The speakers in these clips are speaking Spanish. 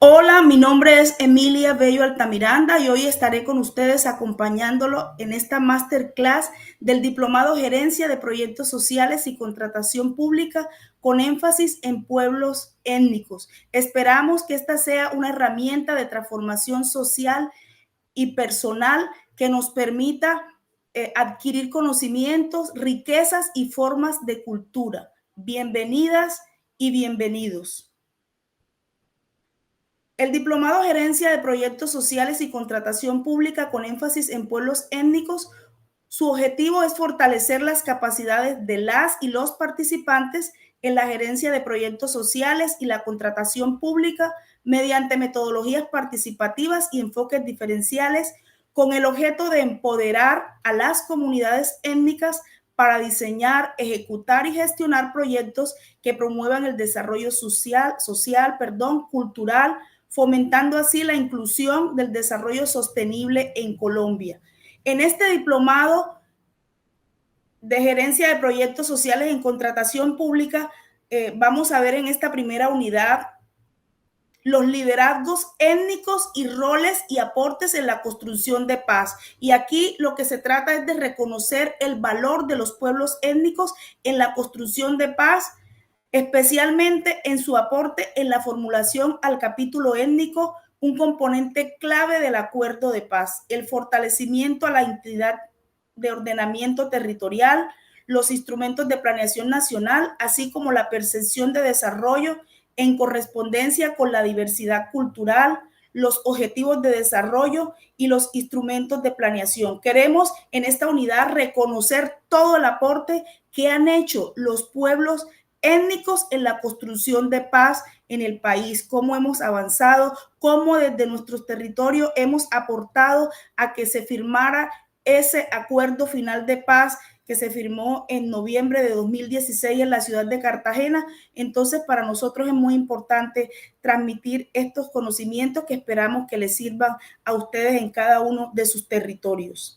Hola, mi nombre es Emilia Bello Altamiranda y hoy estaré con ustedes acompañándolo en esta masterclass del Diplomado Gerencia de Proyectos Sociales y Contratación Pública con énfasis en pueblos étnicos. Esperamos que esta sea una herramienta de transformación social y personal que nos permita adquirir conocimientos, riquezas y formas de cultura. Bienvenidas y bienvenidos. El Diplomado Gerencia de Proyectos Sociales y Contratación Pública con énfasis en pueblos étnicos, su objetivo es fortalecer las capacidades de las y los participantes en la gerencia de proyectos sociales y la contratación pública mediante metodologías participativas y enfoques diferenciales con el objeto de empoderar a las comunidades étnicas para diseñar, ejecutar y gestionar proyectos que promuevan el desarrollo cultural, fomentando así la inclusión del desarrollo sostenible en Colombia. En este diplomado de gerencia de proyectos sociales en contratación pública, vamos a ver en esta primera unidad los liderazgos étnicos y roles y aportes en la construcción de paz. Y aquí lo que se trata es de reconocer el valor de los pueblos étnicos en la construcción de paz, especialmente en su aporte en la formulación al capítulo étnico, un componente clave del acuerdo de paz, el fortalecimiento a la entidad de ordenamiento territorial, los instrumentos de planeación nacional, así como la percepción de desarrollo en correspondencia con la diversidad cultural, los objetivos de desarrollo y los instrumentos de planeación. Queremos en esta unidad reconocer todo el aporte que han hecho los pueblos étnicos en la construcción de paz en el país, cómo hemos avanzado, cómo desde nuestros territorios hemos aportado a que se firmara ese acuerdo final de paz que se firmó en noviembre de 2016 en la ciudad de Cartagena. Entonces, para nosotros es muy importante transmitir estos conocimientos que esperamos que les sirvan a ustedes en cada uno de sus territorios.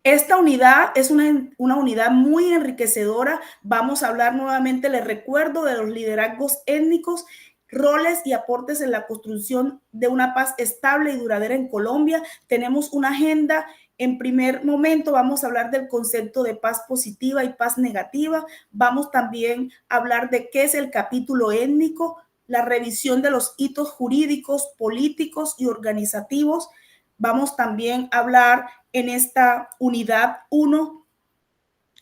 Esta unidad es una unidad muy enriquecedora. Vamos a hablar nuevamente, les recuerdo, de los liderazgos étnicos, roles y aportes en la construcción de una paz estable y duradera en Colombia. Tenemos una agenda. En primer momento vamos a hablar del concepto de paz positiva y paz negativa. Vamos también a hablar de qué es el capítulo étnico, la revisión de los hitos jurídicos, políticos y organizativos. Vamos también a hablar en esta unidad 1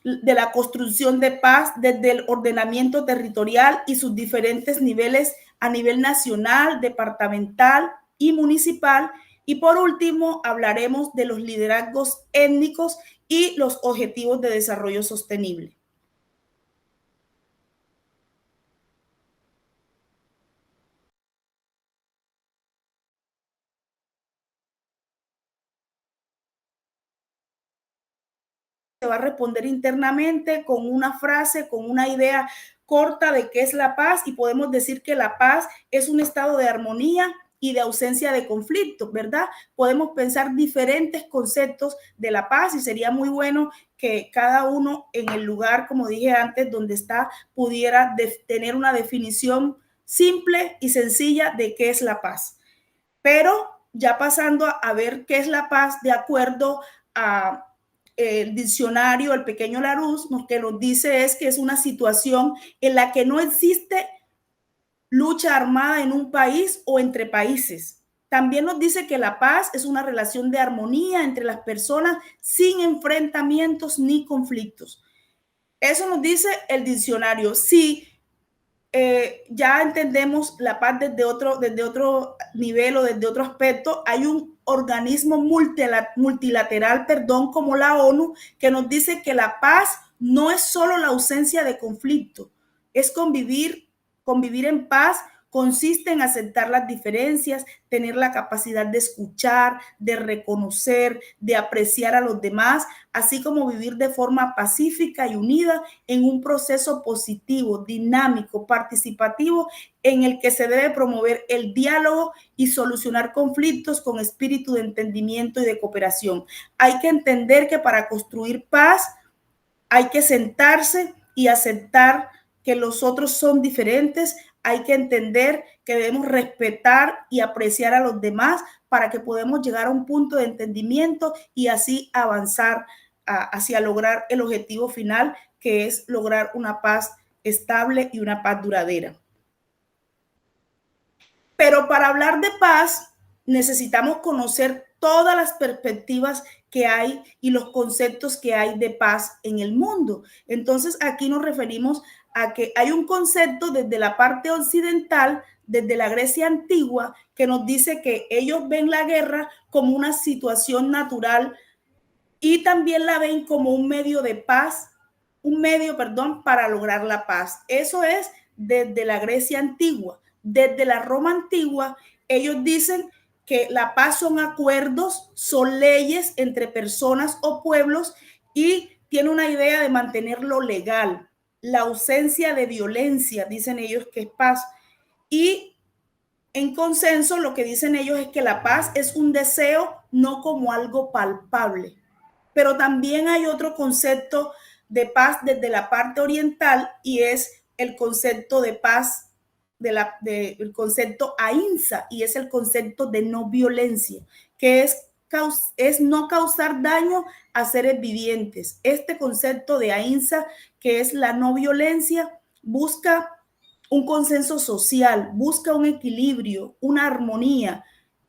de la construcción de paz desde el ordenamiento territorial y sus diferentes niveles a nivel nacional, departamental y municipal. Y por último, hablaremos de los liderazgos étnicos y los objetivos de desarrollo sostenible. Se va a responder internamente con una frase, con una idea corta de qué es la paz, y podemos decir que la paz es un estado de armonía y de ausencia de conflictos, ¿verdad? Podemos pensar diferentes conceptos de la paz y sería muy bueno que cada uno en el lugar, como dije antes, donde está, pudiera tener una definición simple y sencilla de qué es la paz. Pero ya pasando a ver qué es la paz de acuerdo a el diccionario, el pequeño Larousse, lo que nos dice es que es una situación en la que no existe lucha armada en un país o entre países. También nos dice que la paz es una relación de armonía entre las personas sin enfrentamientos ni conflictos. Eso nos dice el diccionario. Sí, ya entendemos la paz desde otro nivel o desde otro aspecto. Hay un organismo multilateral, perdón, como la ONU, que nos dice que la paz no es solo la ausencia de conflicto, es convivir en paz consiste en aceptar las diferencias, tener la capacidad de escuchar, de reconocer, de apreciar a los demás, así como vivir de forma pacífica y unida en un proceso positivo, dinámico, participativo, en el que se debe promover el diálogo y solucionar conflictos con espíritu de entendimiento y de cooperación. Hay que entender que para construir paz hay que sentarse y aceptar que los otros son diferentes, hay que entender que debemos respetar y apreciar a los demás para que podamos llegar a un punto de entendimiento y así avanzar hacia lograr el objetivo final, que es lograr una paz estable y una paz duradera. Pero para hablar de paz necesitamos conocer todas las perspectivas que hay y los conceptos que hay de paz en el mundo. Entonces aquí nos referimos a que hay un concepto desde la parte occidental, desde la Grecia antigua, que nos dice que ellos ven la guerra como una situación natural y también la ven como un medio de paz, para lograr la paz. Eso es desde la Grecia antigua. Desde la Roma antigua, ellos dicen que la paz son acuerdos, son leyes entre personas o pueblos y tiene una idea de mantenerlo legal. La ausencia de violencia, dicen ellos que es paz. Y en consenso, lo que dicen ellos es que la paz es un deseo, no como algo palpable. Pero también hay otro concepto de paz desde la parte oriental y es el concepto de paz el concepto ahimsa, y es el concepto de no violencia, que es no causar daño a seres vivientes. Este concepto de ahimsa, que es la no violencia, busca un consenso social, busca un equilibrio, una armonía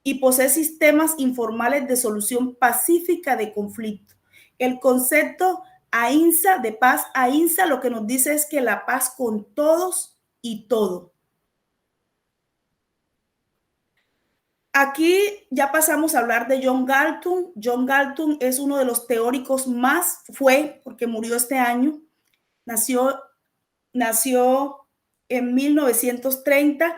y posee sistemas informales de solución pacífica de conflicto. El concepto ahimsa, de paz ahimsa, lo que nos dice es que la paz con todos y todo. Aquí ya pasamos a hablar de John Galton. John Galton es uno de los teóricos porque murió este año, nació en 1930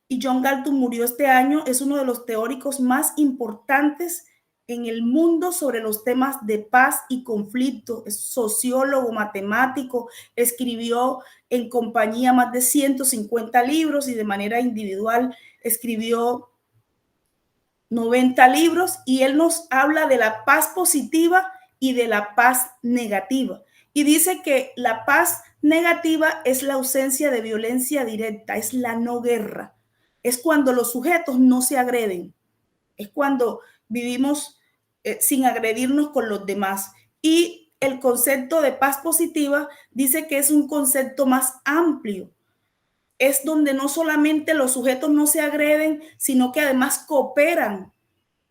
y John Galton murió este año. Es uno de los teóricos más importantes en el mundo sobre los temas de paz y conflicto. Es sociólogo, matemático, escribió en compañía más de 150 libros y de manera individual escribió 90 libros, y él nos habla de la paz positiva y de la paz negativa. Y dice que la paz negativa es la ausencia de violencia directa, es la no guerra. Es cuando los sujetos no se agreden. Es cuando vivimos sin agredirnos con los demás. Y el concepto de paz positiva dice que es un concepto más amplio. Es donde no solamente los sujetos no se agreden, sino que además cooperan,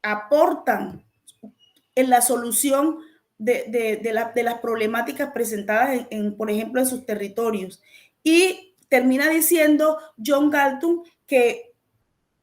aportan en la solución de las problemáticas presentadas, por ejemplo, en sus territorios. Y termina diciendo John Galton que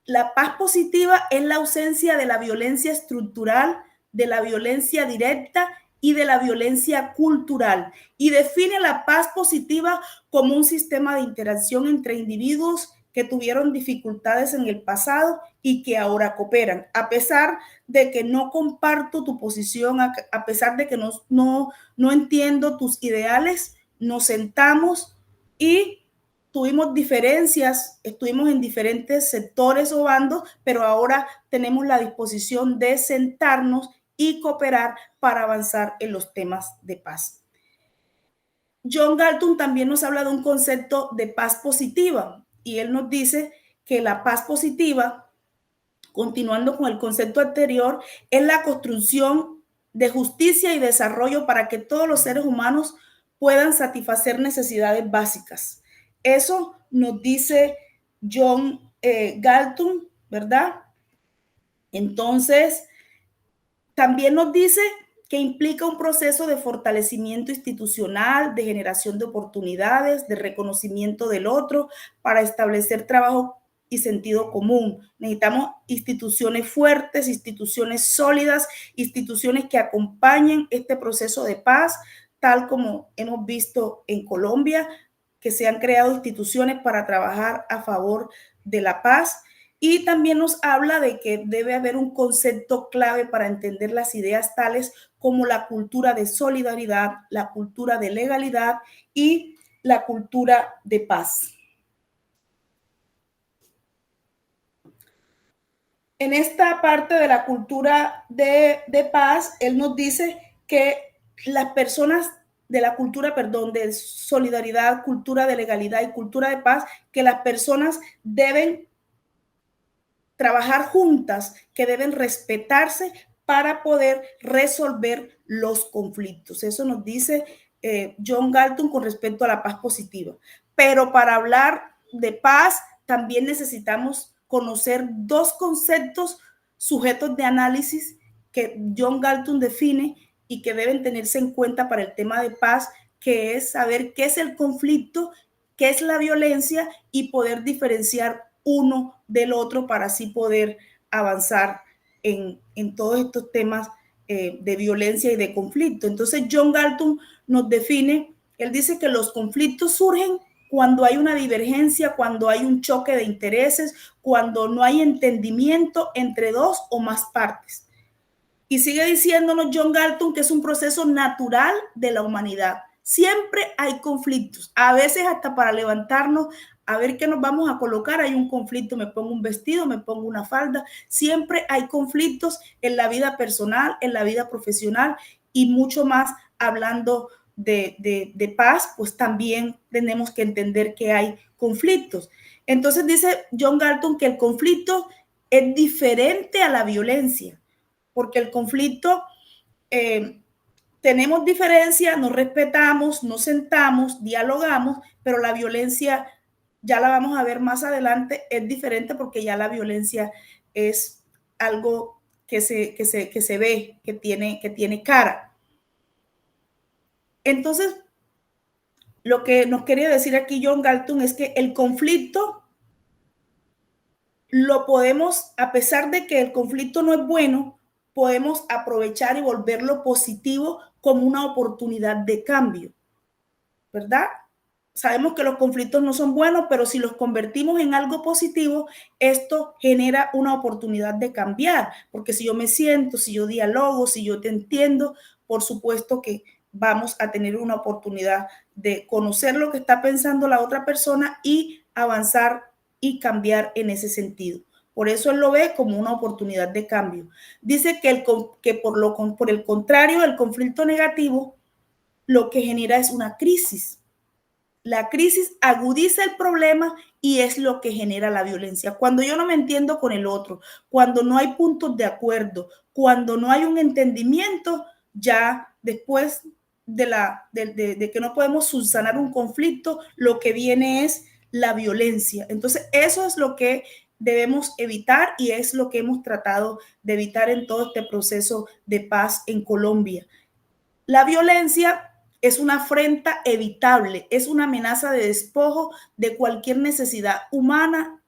la paz positiva es la ausencia de la violencia estructural, de la violencia directa y de la violencia cultural. Y define la paz positiva como un sistema de interacción entre individuos que tuvieron dificultades en el pasado y que ahora cooperan. A pesar de que no comparto tu posición, a pesar de que no entiendo tus ideales, nos sentamos y tuvimos diferencias, estuvimos en diferentes sectores o bandos, pero ahora tenemos la disposición de sentarnos y cooperar para avanzar en los temas de paz. John Galton también nos habla de un concepto de paz positiva, y él nos dice que la paz positiva, continuando con el concepto anterior, es la construcción de justicia y desarrollo para que todos los seres humanos puedan satisfacer necesidades básicas. Eso nos dice John Galton, ¿verdad? Entonces, también nos dice que implica un proceso de fortalecimiento institucional, de generación de oportunidades, de reconocimiento del otro, para establecer trabajo y sentido común. Necesitamos instituciones fuertes, instituciones sólidas, instituciones que acompañen este proceso de paz, tal como hemos visto en Colombia, que se han creado instituciones para trabajar a favor de la paz. Y también nos habla de que debe haber un concepto clave para entender las ideas tales como la cultura de solidaridad, la cultura de legalidad y la cultura de paz. En esta parte de la cultura de paz, él nos dice que las personas de la cultura, perdón, de solidaridad, cultura de legalidad y cultura de paz, que las personas deben trabajar juntas, que deben respetarse para poder resolver los conflictos. Eso nos dice John Galton con respecto a la paz positiva. Pero para hablar de paz, también necesitamos conocer dos conceptos sujetos de análisis que John Galton define y que deben tenerse en cuenta para el tema de paz, que es saber qué es el conflicto, qué es la violencia y poder diferenciar uno del otro para así poder avanzar en todos estos temas de violencia y de conflicto. Entonces John Galton nos define, él dice que los conflictos surgen cuando hay una divergencia, cuando hay un choque de intereses, cuando no hay entendimiento entre dos o más partes. Y sigue diciéndonos John Galton que es un proceso natural de la humanidad. Siempre hay conflictos, a veces hasta para levantarnos a ver qué nos vamos a colocar, hay un conflicto, me pongo un vestido, me pongo una falda, siempre hay conflictos en la vida personal, en la vida profesional y mucho más hablando de paz, pues también tenemos que entender que hay conflictos. Entonces dice John Galton que el conflicto es diferente a la violencia, porque el conflicto tenemos diferencias, nos respetamos, nos sentamos, dialogamos, pero la violencia ya la vamos a ver más adelante, es diferente porque ya la violencia es algo que se ve, que tiene cara. Entonces, lo que nos quería decir aquí John Galton es que el conflicto lo podemos, a pesar de que el conflicto no es bueno, podemos aprovechar y volverlo positivo como una oportunidad de cambio, ¿verdad? Sabemos que los conflictos no son buenos, pero si los convertimos en algo positivo, esto genera una oportunidad de cambiar, porque si yo me siento, si yo dialogo, si yo te entiendo, por supuesto que vamos a tener una oportunidad de conocer lo que está pensando la otra persona y avanzar y cambiar en ese sentido. Por eso él lo ve como una oportunidad de cambio. Dice que por el contrario, el conflicto negativo lo que genera es una crisis. La crisis agudiza el problema y es lo que genera la violencia. Cuando yo no me entiendo con el otro, cuando no hay puntos de acuerdo, cuando no hay un entendimiento, ya después de que no podemos subsanar un conflicto, lo que viene es la violencia. Entonces, eso es lo que debemos evitar y es lo que hemos tratado de evitar en todo este proceso de paz en Colombia. La violencia es una afrenta evitable, es una amenaza de despojo de cualquier necesidad humana,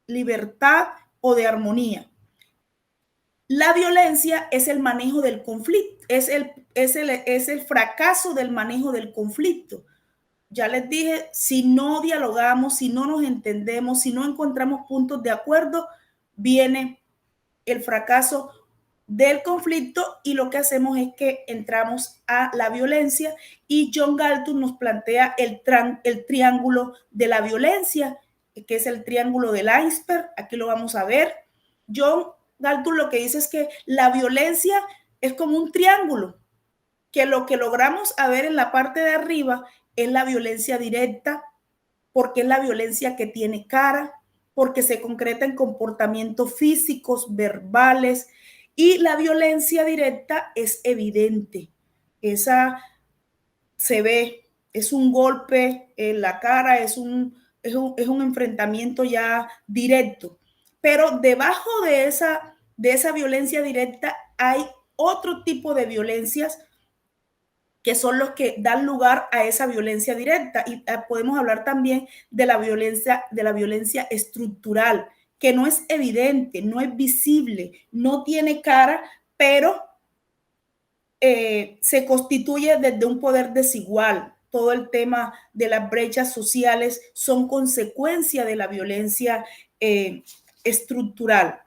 libertad o de armonía. La violencia es el manejo del conflicto, es el fracaso del manejo del conflicto. Ya les dije, si no dialogamos, si no nos entendemos, si no encontramos puntos de acuerdo, viene el fracaso del conflicto y lo que hacemos es que entramos a la violencia y John Galton nos plantea el triángulo de la violencia, que es el triángulo del iceberg. Aquí lo vamos a ver. John Galton lo que dice es que la violencia es como un triángulo, que lo que logramos a ver en la parte de arriba es la violencia directa, porque es la violencia que tiene cara, porque se concreta en comportamientos físicos, verbales, y la violencia directa es evidente. Esa se ve, es un golpe en la cara, es un enfrentamiento ya directo. Pero debajo de esa violencia directa hay otro tipo de violencias que son los que dan lugar a esa violencia directa. Y podemos hablar también de la violencia estructural, que no es evidente, no es visible, no tiene cara, pero se constituye desde un poder desigual. Todo el tema de las brechas sociales son consecuencia de la violencia estructural.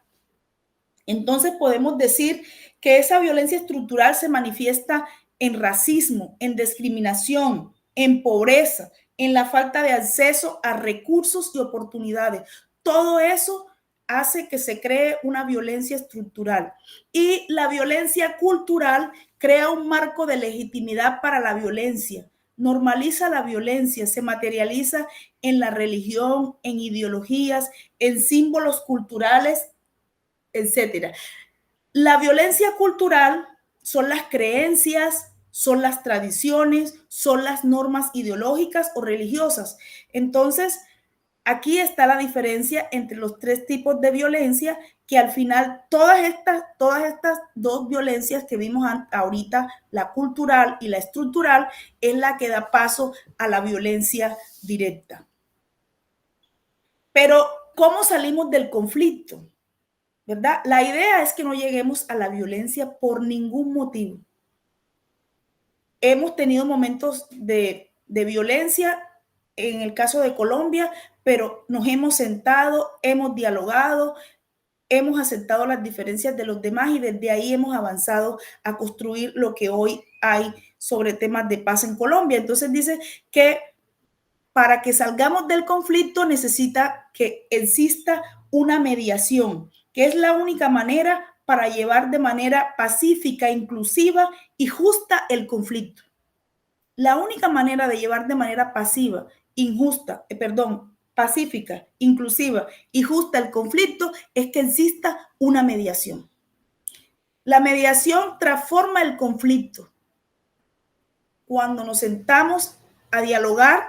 Entonces podemos decir que esa violencia estructural se manifiesta en racismo, en discriminación, en pobreza, en la falta de acceso a recursos y oportunidades. Todo eso hace que se cree una violencia estructural. Y la violencia cultural crea un marco de legitimidad para la violencia, normaliza la violencia, se materializa en la religión, en ideologías, en símbolos culturales, etcétera. La violencia cultural son las creencias, son las tradiciones, son las normas ideológicas o religiosas. Entonces, aquí está la diferencia entre los tres tipos de violencia, que al final todas estas dos violencias que vimos ahorita, la cultural y la estructural, es la que da paso a la violencia directa. Pero, ¿cómo salimos del conflicto? ¿Verdad? La idea es que no lleguemos a la violencia por ningún motivo. Hemos tenido momentos de violencia en el caso de Colombia, pero nos hemos sentado, hemos dialogado, hemos aceptado las diferencias de los demás y desde ahí hemos avanzado a construir lo que hoy hay sobre temas de paz en Colombia. Entonces dice que para que salgamos del conflicto necesita que exista una mediación, que es la única manera para llevar de manera pacífica, inclusiva y justa el conflicto. La única manera de llevar de manera pasiva, pacífica, inclusiva y justa el conflicto es que exista una mediación. La mediación transforma el conflicto. Cuando nos sentamos a dialogar,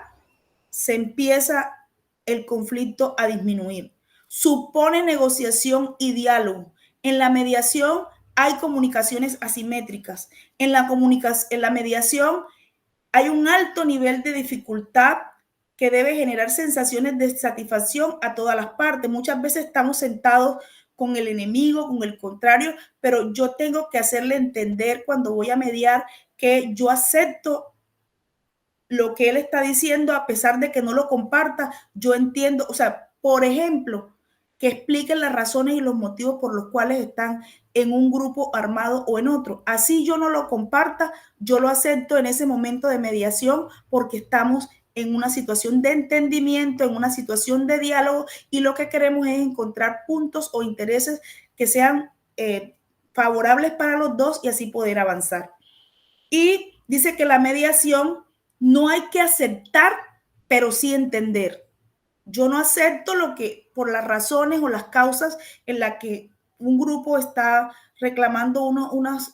se empieza el conflicto a disminuir. Supone negociación y diálogo. En la mediación hay comunicaciones asimétricas. En la mediación hay un alto nivel de dificultad que debe generar sensaciones de satisfacción a todas las partes. Muchas veces estamos sentados con el enemigo, con el contrario, pero yo tengo que hacerle entender cuando voy a mediar que yo acepto lo que él está diciendo, a pesar de que no lo comparta, yo entiendo, o sea, por ejemplo, que expliquen las razones y los motivos por los cuales están en un grupo armado o en otro. Así yo no lo comparta, yo lo acepto en ese momento de mediación porque estamos en una situación de entendimiento, en una situación de diálogo y lo que queremos es encontrar puntos o intereses que sean favorables para los dos y así poder avanzar. Y dice que la mediación no hay que aceptar, pero sí entender. Yo no acepto lo que por las razones o las causas en las que un grupo está reclamando unos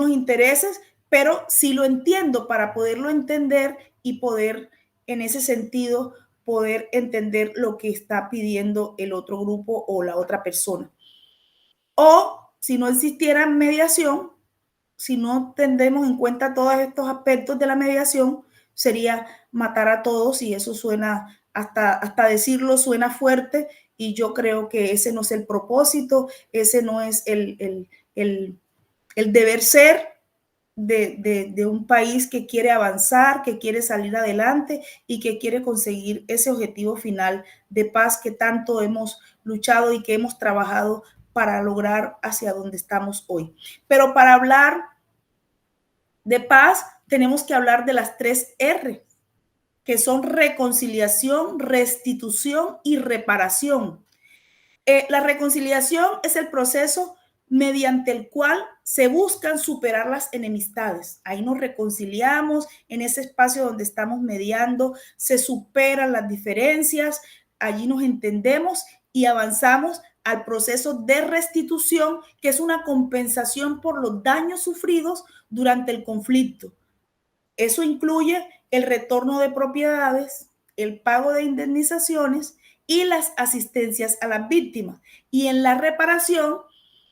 intereses, pero sí lo entiendo para poderlo entender y poder, en ese sentido, poder entender lo que está pidiendo el otro grupo o la otra persona. O si no existiera mediación, si no tendremos en cuenta todos estos aspectos de la mediación, sería matar a todos y eso suena, hasta decirlo suena fuerte y yo creo que ese no es el propósito, ese no es el deber ser de un país que quiere avanzar, que quiere salir adelante y que quiere conseguir ese objetivo final de paz que tanto hemos luchado y que hemos trabajado para lograr hacia donde estamos hoy. Pero para hablar de paz tenemos que hablar de las 3 R, que son reconciliación, restitución y reparación. La reconciliación es el proceso mediante el cual se buscan superar las enemistades. Ahí nos reconciliamos, en ese espacio donde estamos mediando, se superan las diferencias, allí nos entendemos y avanzamos al proceso de restitución, que es una compensación por los daños sufridos durante el conflicto. Eso incluye el retorno de propiedades, el pago de indemnizaciones y las asistencias a las víctimas. Y en la reparación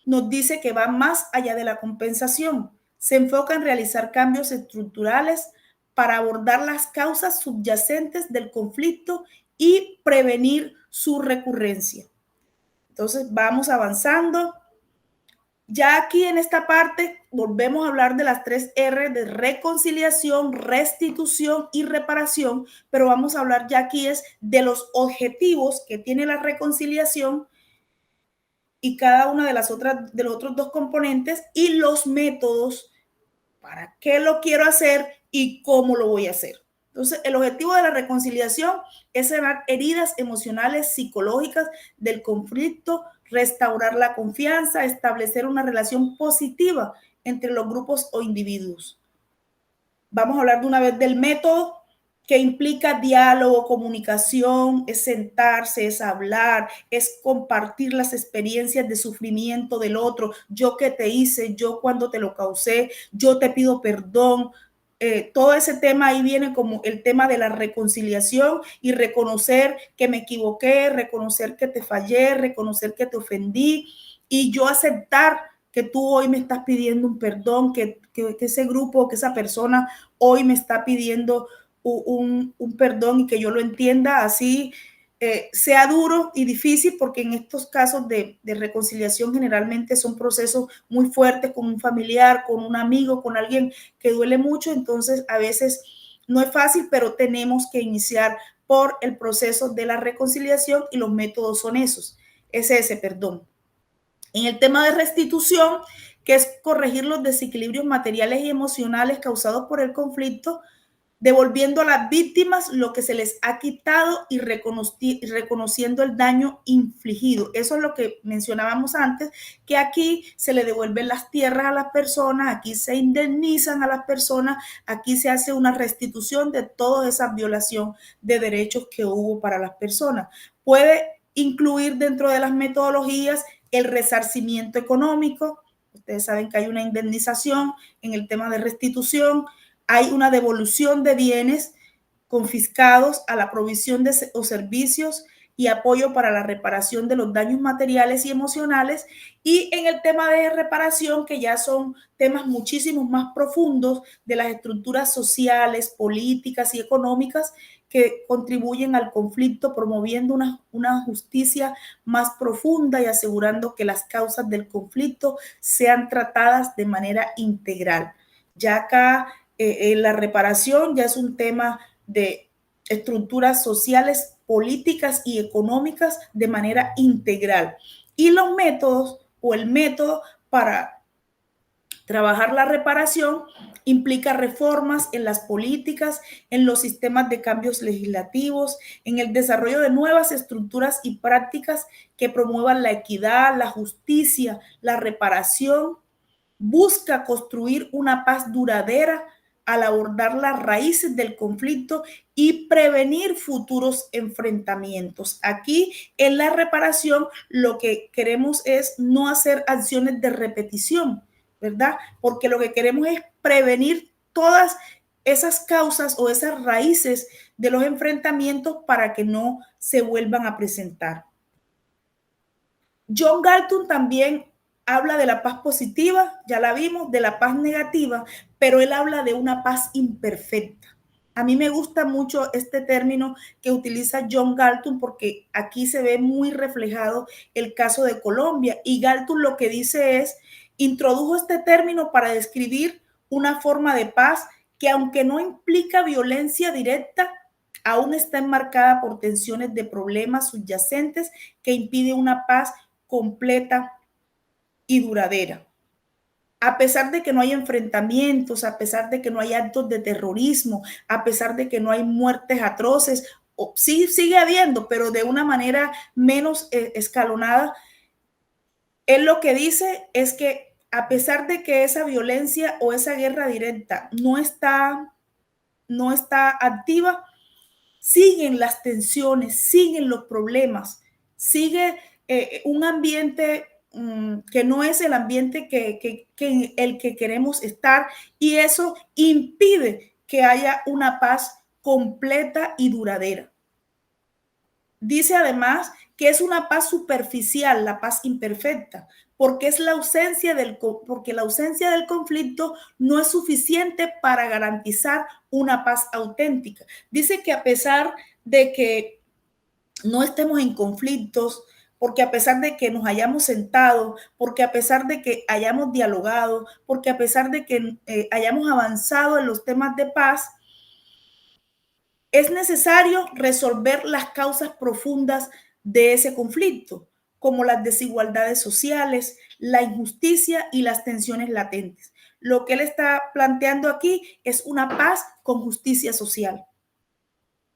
nos dice que va más allá de la compensación. Se enfoca en realizar cambios estructurales para abordar las causas subyacentes del conflicto y prevenir su recurrencia. Entonces vamos avanzando. Ya aquí en esta parte volvemos a hablar de las 3 R de reconciliación, restitución y reparación, pero vamos a hablar ya aquí es de los objetivos que tiene la reconciliación y cada una de de los otros 2 componentes y los métodos para qué lo quiero hacer y cómo lo voy a hacer. Entonces, el objetivo de la reconciliación es sanar heridas emocionales, psicológicas del conflicto, restaurar la confianza, establecer una relación positiva entre los grupos o individuos. Vamos a hablar de una vez del método, que implica diálogo, comunicación, es sentarse, es hablar, es compartir las experiencias de sufrimiento del otro. Yo qué te hice, yo cuando te lo causé, yo te pido perdón. Todo ese tema ahí viene como el tema de la reconciliación y reconocer que me equivoqué, reconocer que te fallé, reconocer que te ofendí y yo aceptar que tú hoy me estás pidiendo un perdón, que ese grupo, que esa persona hoy me está pidiendo un perdón y que yo lo entienda así, sea duro y difícil, porque en estos casos de reconciliación generalmente son procesos muy fuertes con un familiar, con un amigo, con alguien que duele mucho, entonces a veces no es fácil, pero tenemos que iniciar por el proceso de la reconciliación y los métodos son esos, es ese perdón. En el tema de restitución, que es corregir los desequilibrios materiales y emocionales causados por el conflicto, devolviendo a las víctimas lo que se les ha quitado y reconociendo el daño infligido. Eso es lo que mencionábamos antes, que aquí se le devuelven las tierras a las personas, aquí se indemnizan a las personas, aquí se hace una restitución de toda esa violación de derechos que hubo para las personas. Puede incluir dentro de las metodologías el resarcimiento económico. Ustedes saben que hay una indemnización en el tema de restitución, hay una devolución de bienes confiscados a la provisión de o servicios y apoyo para la reparación de los daños materiales y emocionales. Y en el tema de reparación, que ya son temas muchísimo más profundos de las estructuras sociales, políticas y económicas que contribuyen al conflicto, promoviendo una justicia más profunda y asegurando que las causas del conflicto sean tratadas de manera integral. Ya acá la reparación ya es un tema de estructuras sociales, políticas y económicas de manera integral. Y los métodos o el método para trabajar la reparación implica reformas en las políticas, en los sistemas de cambios legislativos, en el desarrollo de nuevas estructuras y prácticas que promuevan la equidad, la justicia, la reparación. Busca construir una paz duradera al abordar las raíces del conflicto y prevenir futuros enfrentamientos. Aquí en la reparación lo que queremos es no hacer acciones de repetición, ¿verdad? Porque lo que queremos es prevenir todas esas causas o esas raíces de los enfrentamientos para que no se vuelvan a presentar. John Galton también habla de la paz positiva, ya la vimos, de la paz negativa, pero él habla de una paz imperfecta. A mí me gusta mucho este término que utiliza John Galton porque aquí se ve muy reflejado el caso de Colombia y Galton lo que dice es, introdujo este término para describir una forma de paz que aunque no implica violencia directa, aún está enmarcada por tensiones de problemas subyacentes que impiden una paz completa y duradera. A pesar de que no hay enfrentamientos, a pesar de que no hay actos de terrorismo, a pesar de que no hay muertes atroces, sí sigue habiendo, pero de una manera menos escalonada, él lo que dice es que a pesar de que esa violencia o esa guerra directa no está activa, siguen las tensiones, siguen los problemas, sigue un ambiente que no es el ambiente el que queremos estar y eso impide que haya una paz completa y duradera. Dice además que es una paz superficial, la paz imperfecta, porque la ausencia del conflicto no es suficiente para garantizar una paz auténtica. Dice que a pesar de que no estemos en conflictos, porque a pesar de que nos hayamos sentado, porque a pesar de que hayamos dialogado, porque a pesar de que hayamos avanzado en los temas de paz, es necesario resolver las causas profundas de ese conflicto, como las desigualdades sociales, la injusticia y las tensiones latentes. Lo que él está planteando aquí es una paz con justicia social.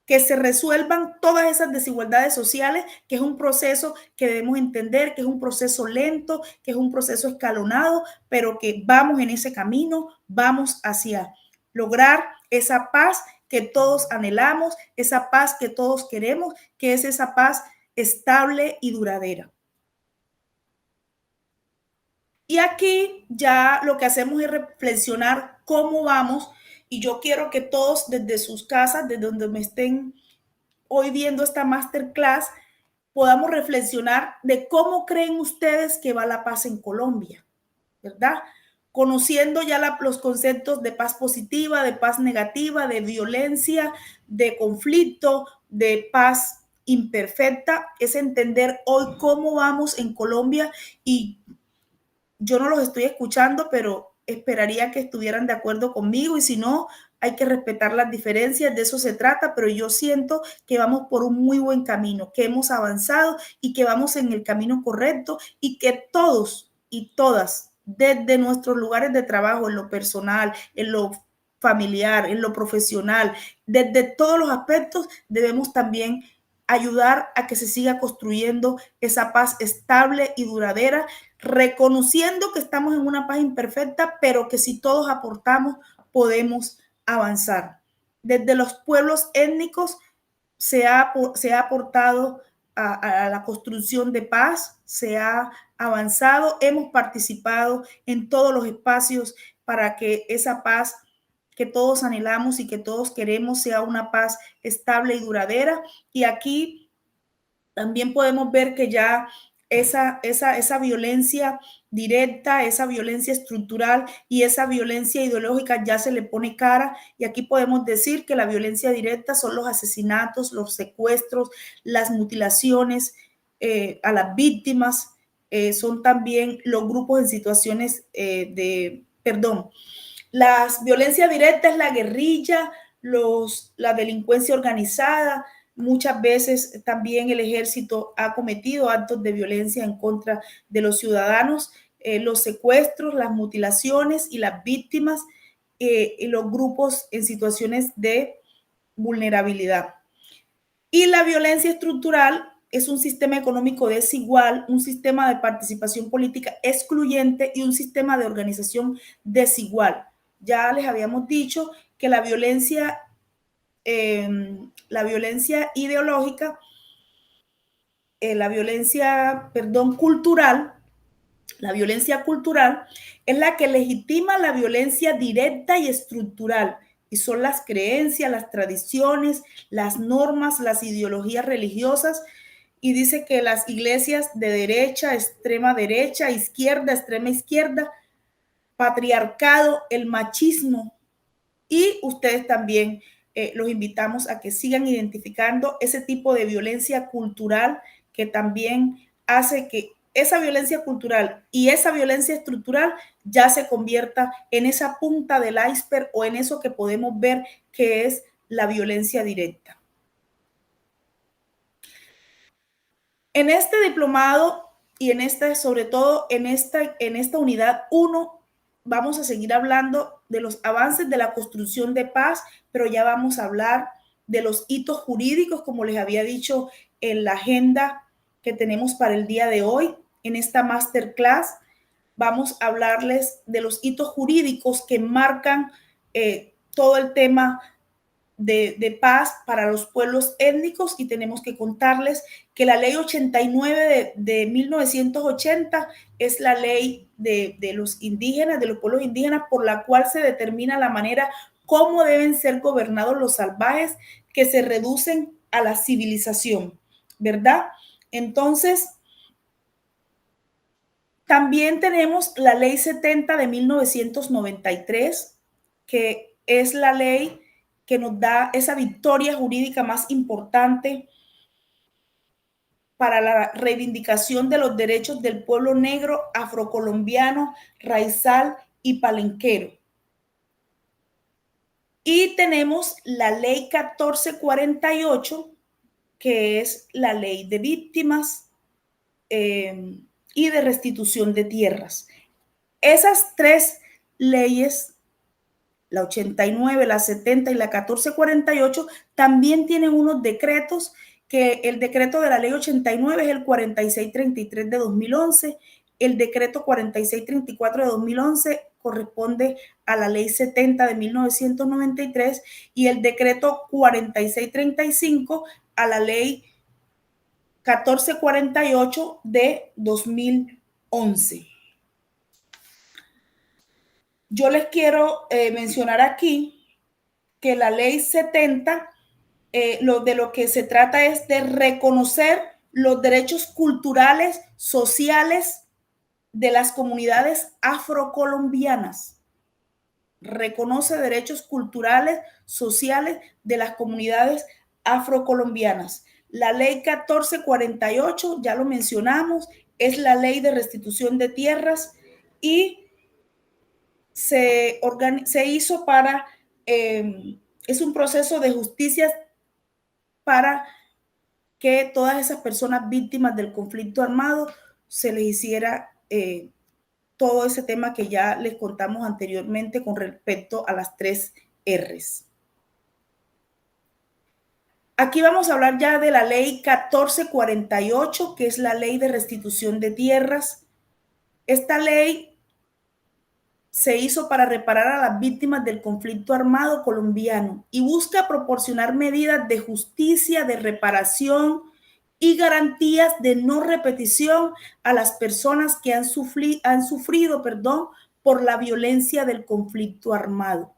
que se resuelvan todas esas desigualdades sociales, que es un proceso que debemos entender, que es un proceso lento, que es un proceso escalonado, pero que vamos en ese camino, vamos hacia lograr esa paz que todos anhelamos, esa paz que todos queremos, que es esa paz estable y duradera. Y aquí ya lo que hacemos es reflexionar cómo vamos, y yo quiero que todos desde sus casas, desde donde me estén hoy viendo esta masterclass, podamos reflexionar de cómo creen ustedes que va la paz en Colombia, ¿verdad? Conociendo ya los conceptos de paz positiva, de paz negativa, de violencia, de conflicto, de paz imperfecta, es entender hoy cómo vamos en Colombia. Y yo no los estoy escuchando, pero esperaría que estuvieran de acuerdo conmigo, y si no, hay que respetar las diferencias, de eso se trata, pero yo siento que vamos por un muy buen camino, que hemos avanzado y que vamos en el camino correcto, y que todos y todas, desde nuestros lugares de trabajo, en lo personal, en lo familiar, en lo profesional, desde todos los aspectos, debemos también ayudar a que se siga construyendo esa paz estable y duradera, reconociendo que estamos en una paz imperfecta, pero que si todos aportamos, podemos avanzar. Desde los pueblos étnicos se ha aportado a la construcción de paz, se ha avanzado, hemos participado en todos los espacios para que esa paz que todos anhelamos y que todos queremos sea una paz estable y duradera. Y aquí también podemos ver que ya esa violencia directa, esa violencia estructural y esa violencia ideológica ya se le pone cara. Y aquí podemos decir que la violencia directa son los asesinatos, los secuestros, las mutilaciones a las víctimas, son también los grupos en situaciones las violencias directas, la guerrilla, la delincuencia organizada. Muchas veces también el ejército ha cometido actos de violencia en contra de los ciudadanos, los secuestros, las mutilaciones y las víctimas, y los grupos en situaciones de vulnerabilidad. Y la violencia estructural es un sistema económico desigual, un sistema de participación política excluyente y un sistema de organización desigual. Ya les habíamos dicho que la violencia ideológica, cultural, la violencia cultural es la que legitima la violencia directa y estructural, y son las creencias, las tradiciones, las normas, las ideologías religiosas. Y dice que las iglesias de derecha, extrema derecha, izquierda, extrema izquierda, patriarcado, el machismo, y ustedes también los invitamos a que sigan identificando ese tipo de violencia cultural, que también hace que esa violencia cultural y esa violencia estructural ya se convierta en esa punta del iceberg, o en eso que podemos ver que es la violencia directa. En este diplomado y sobre todo en esta unidad 1, vamos a seguir hablando de los avances de la construcción de paz, pero ya vamos a hablar de los hitos jurídicos, como les había dicho en la agenda que tenemos para el día de hoy. En esta masterclass vamos a hablarles de los hitos jurídicos que marcan todo el tema de paz para los pueblos étnicos, y tenemos que contarles que la ley 89 de 1980 es la ley de los indígenas, de los pueblos indígenas, por la cual se determina la manera cómo deben ser gobernados los salvajes que se reducen a la civilización, ¿verdad? Entonces, también tenemos la ley 70 de 1993, que es la ley que nos da esa victoria jurídica más importante para la reivindicación de los derechos del pueblo negro, afrocolombiano, raizal y palenquero. Y tenemos la ley 1448, que es la ley de víctimas y de restitución de tierras. Esas tres leyes la 89, la 70 y la 1448, también tienen unos decretos, que el decreto de la ley 89 es el 4633 de 2011, el decreto 4634 de 2011 corresponde a la ley 70 de 1993 y el decreto 4635 a la ley 1448 de 2011. Yo les quiero mencionar aquí que la ley 70, de lo que se trata es de reconocer los derechos culturales, sociales de las comunidades afrocolombianas. Reconoce derechos culturales, sociales de las comunidades afrocolombianas. La ley 1448, ya lo mencionamos, es la ley de restitución de tierras y se hizo para, es un proceso de justicia para que todas esas personas víctimas del conflicto armado se les hiciera todo ese tema que ya les contamos anteriormente con respecto a las 3 R's. Aquí vamos a hablar ya de la ley 1448, que es la ley de restitución de tierras. Esta ley se hizo para reparar a las víctimas del conflicto armado colombiano y busca proporcionar medidas de justicia, de reparación y garantías de no repetición a las personas que han sufrido por la violencia del conflicto armado.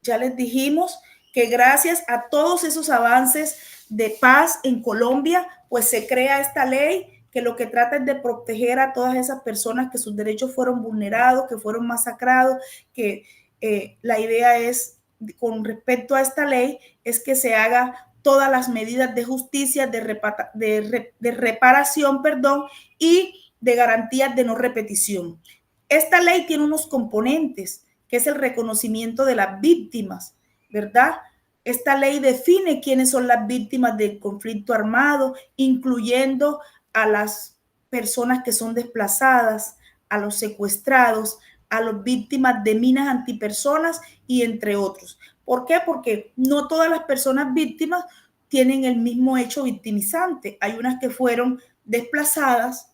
Ya les dijimos que gracias a todos esos avances de paz en Colombia, pues se crea esta ley que lo que trata es de proteger a todas esas personas que sus derechos fueron vulnerados, que fueron masacrados, que la idea es, con respecto a esta ley, es que se haga todas las medidas de justicia, de reparación, y de garantías de no repetición. Esta ley tiene unos componentes, que es el reconocimiento de las víctimas, ¿verdad? Esta ley define quiénes son las víctimas del conflicto armado, incluyendo a las personas que son desplazadas, a los secuestrados, a las víctimas de minas antipersonas y entre otros. ¿Por qué? Porque no todas las personas víctimas tienen el mismo hecho victimizante. Hay unas que fueron desplazadas,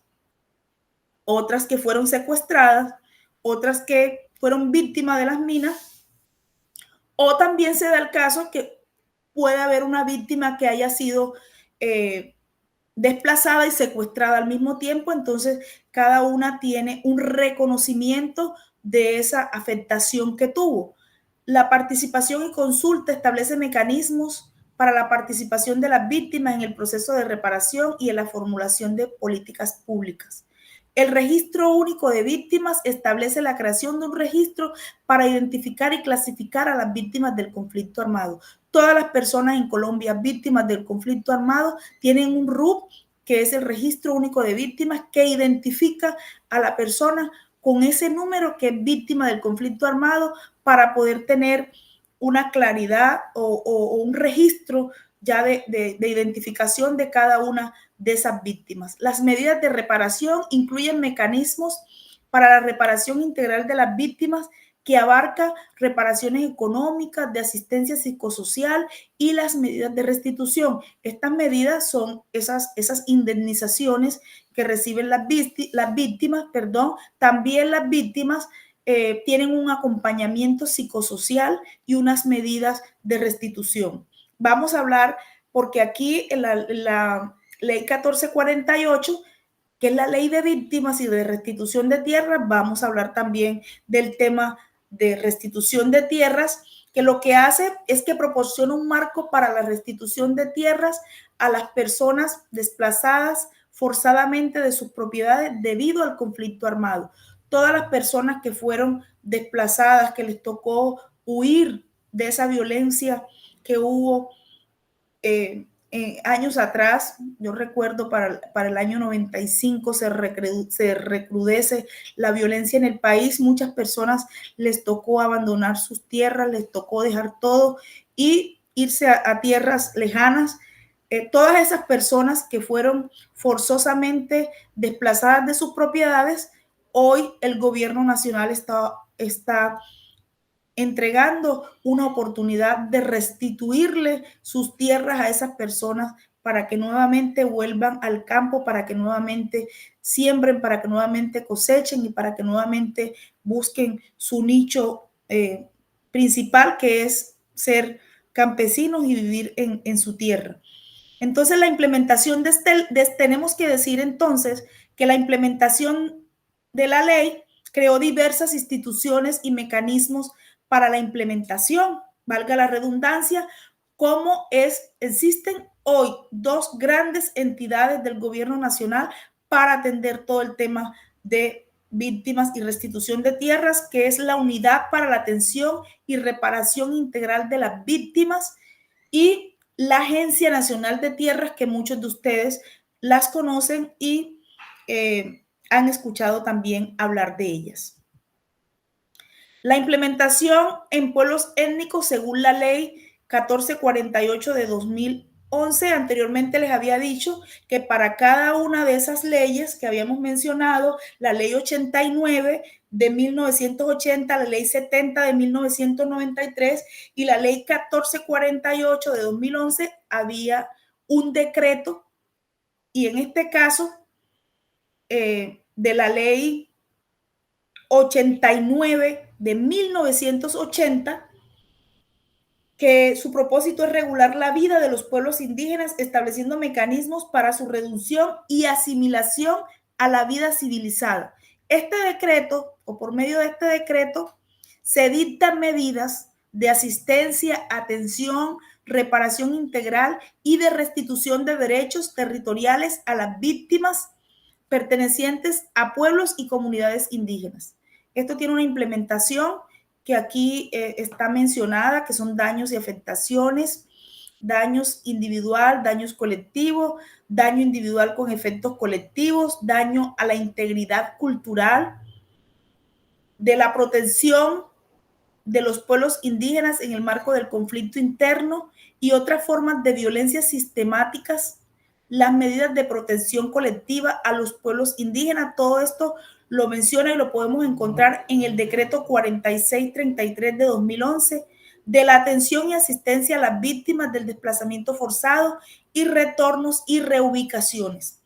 otras que fueron secuestradas, otras que fueron víctimas de las minas, o también se da el caso que puede haber una víctima que haya sido desplazada y secuestrada al mismo tiempo, entonces cada una tiene un reconocimiento de esa afectación que tuvo. La participación y consulta establece mecanismos para la participación de las víctimas en el proceso de reparación y en la formulación de políticas públicas. El registro único de víctimas establece la creación de un registro para identificar y clasificar a las víctimas del conflicto armado. Todas las personas en Colombia víctimas del conflicto armado tienen un RUP, que es el registro único de víctimas, que identifica a la persona con ese número que es víctima del conflicto armado para poder tener una claridad o un registro ya de identificación de cada una de esas víctimas. Las medidas de reparación incluyen mecanismos para la reparación integral de las víctimas que abarca reparaciones económicas, de asistencia psicosocial y las medidas de restitución. Estas medidas son esas indemnizaciones que reciben las víctimas, también las víctimas tienen un acompañamiento psicosocial y unas medidas de restitución. Vamos a hablar, porque aquí en la ley 1448, que es la ley de víctimas y de restitución de tierras, vamos a hablar también del tema de restitución de tierras, que lo que hace es que proporciona un marco para la restitución de tierras a las personas desplazadas forzadamente de sus propiedades debido al conflicto armado. Todas las personas que fueron desplazadas, que les tocó huir de esa violencia que hubo años atrás. Yo recuerdo para el año 95 se recrudece la violencia en el país. Muchas personas les tocó abandonar sus tierras, les tocó dejar todo y irse a tierras lejanas. Todas esas personas que fueron forzosamente desplazadas de sus propiedades, hoy el gobierno nacional está entregando una oportunidad de restituirle sus tierras a esas personas para que nuevamente vuelvan al campo, para que nuevamente siembren, para que nuevamente cosechen y para que nuevamente busquen su nicho principal, que es ser campesinos y vivir en su tierra. Entonces, la implementación tenemos que decir entonces que la implementación de la ley creó diversas instituciones y mecanismos para la implementación, valga la redundancia, como existen hoy dos grandes entidades del gobierno nacional para atender todo el tema de víctimas y restitución de tierras, que es la Unidad para la Atención y Reparación Integral de las Víctimas y la Agencia Nacional de Tierras, que muchos de ustedes las conocen y han escuchado también hablar de ellas. La implementación en pueblos étnicos según la ley 1448 de 2011, anteriormente les había dicho que para cada una de esas leyes que habíamos mencionado, la ley 89 de 1980, la ley 70 de 1993 y la ley 1448 de 2011, había un decreto, y en este caso de la ley 89 de 1980, que su propósito es regular la vida de los pueblos indígenas, estableciendo mecanismos para su reducción y asimilación a la vida civilizada. Este decreto, o por medio de este decreto, se dictan medidas de asistencia, atención, reparación integral y de restitución de derechos territoriales a las víctimas pertenecientes a pueblos y comunidades indígenas. Esto tiene una implementación que aquí está mencionada, que son daños y afectaciones, daños individual, daños colectivos, daño individual con efectos colectivos, daño a la integridad cultural, de la protección de los pueblos indígenas en el marco del conflicto interno y otras formas de violencia sistemáticas, las medidas de protección colectiva a los pueblos indígenas. Todo esto lo menciona y lo podemos encontrar en el decreto 4633 de 2011, de la atención y asistencia a las víctimas del desplazamiento forzado y retornos y reubicaciones.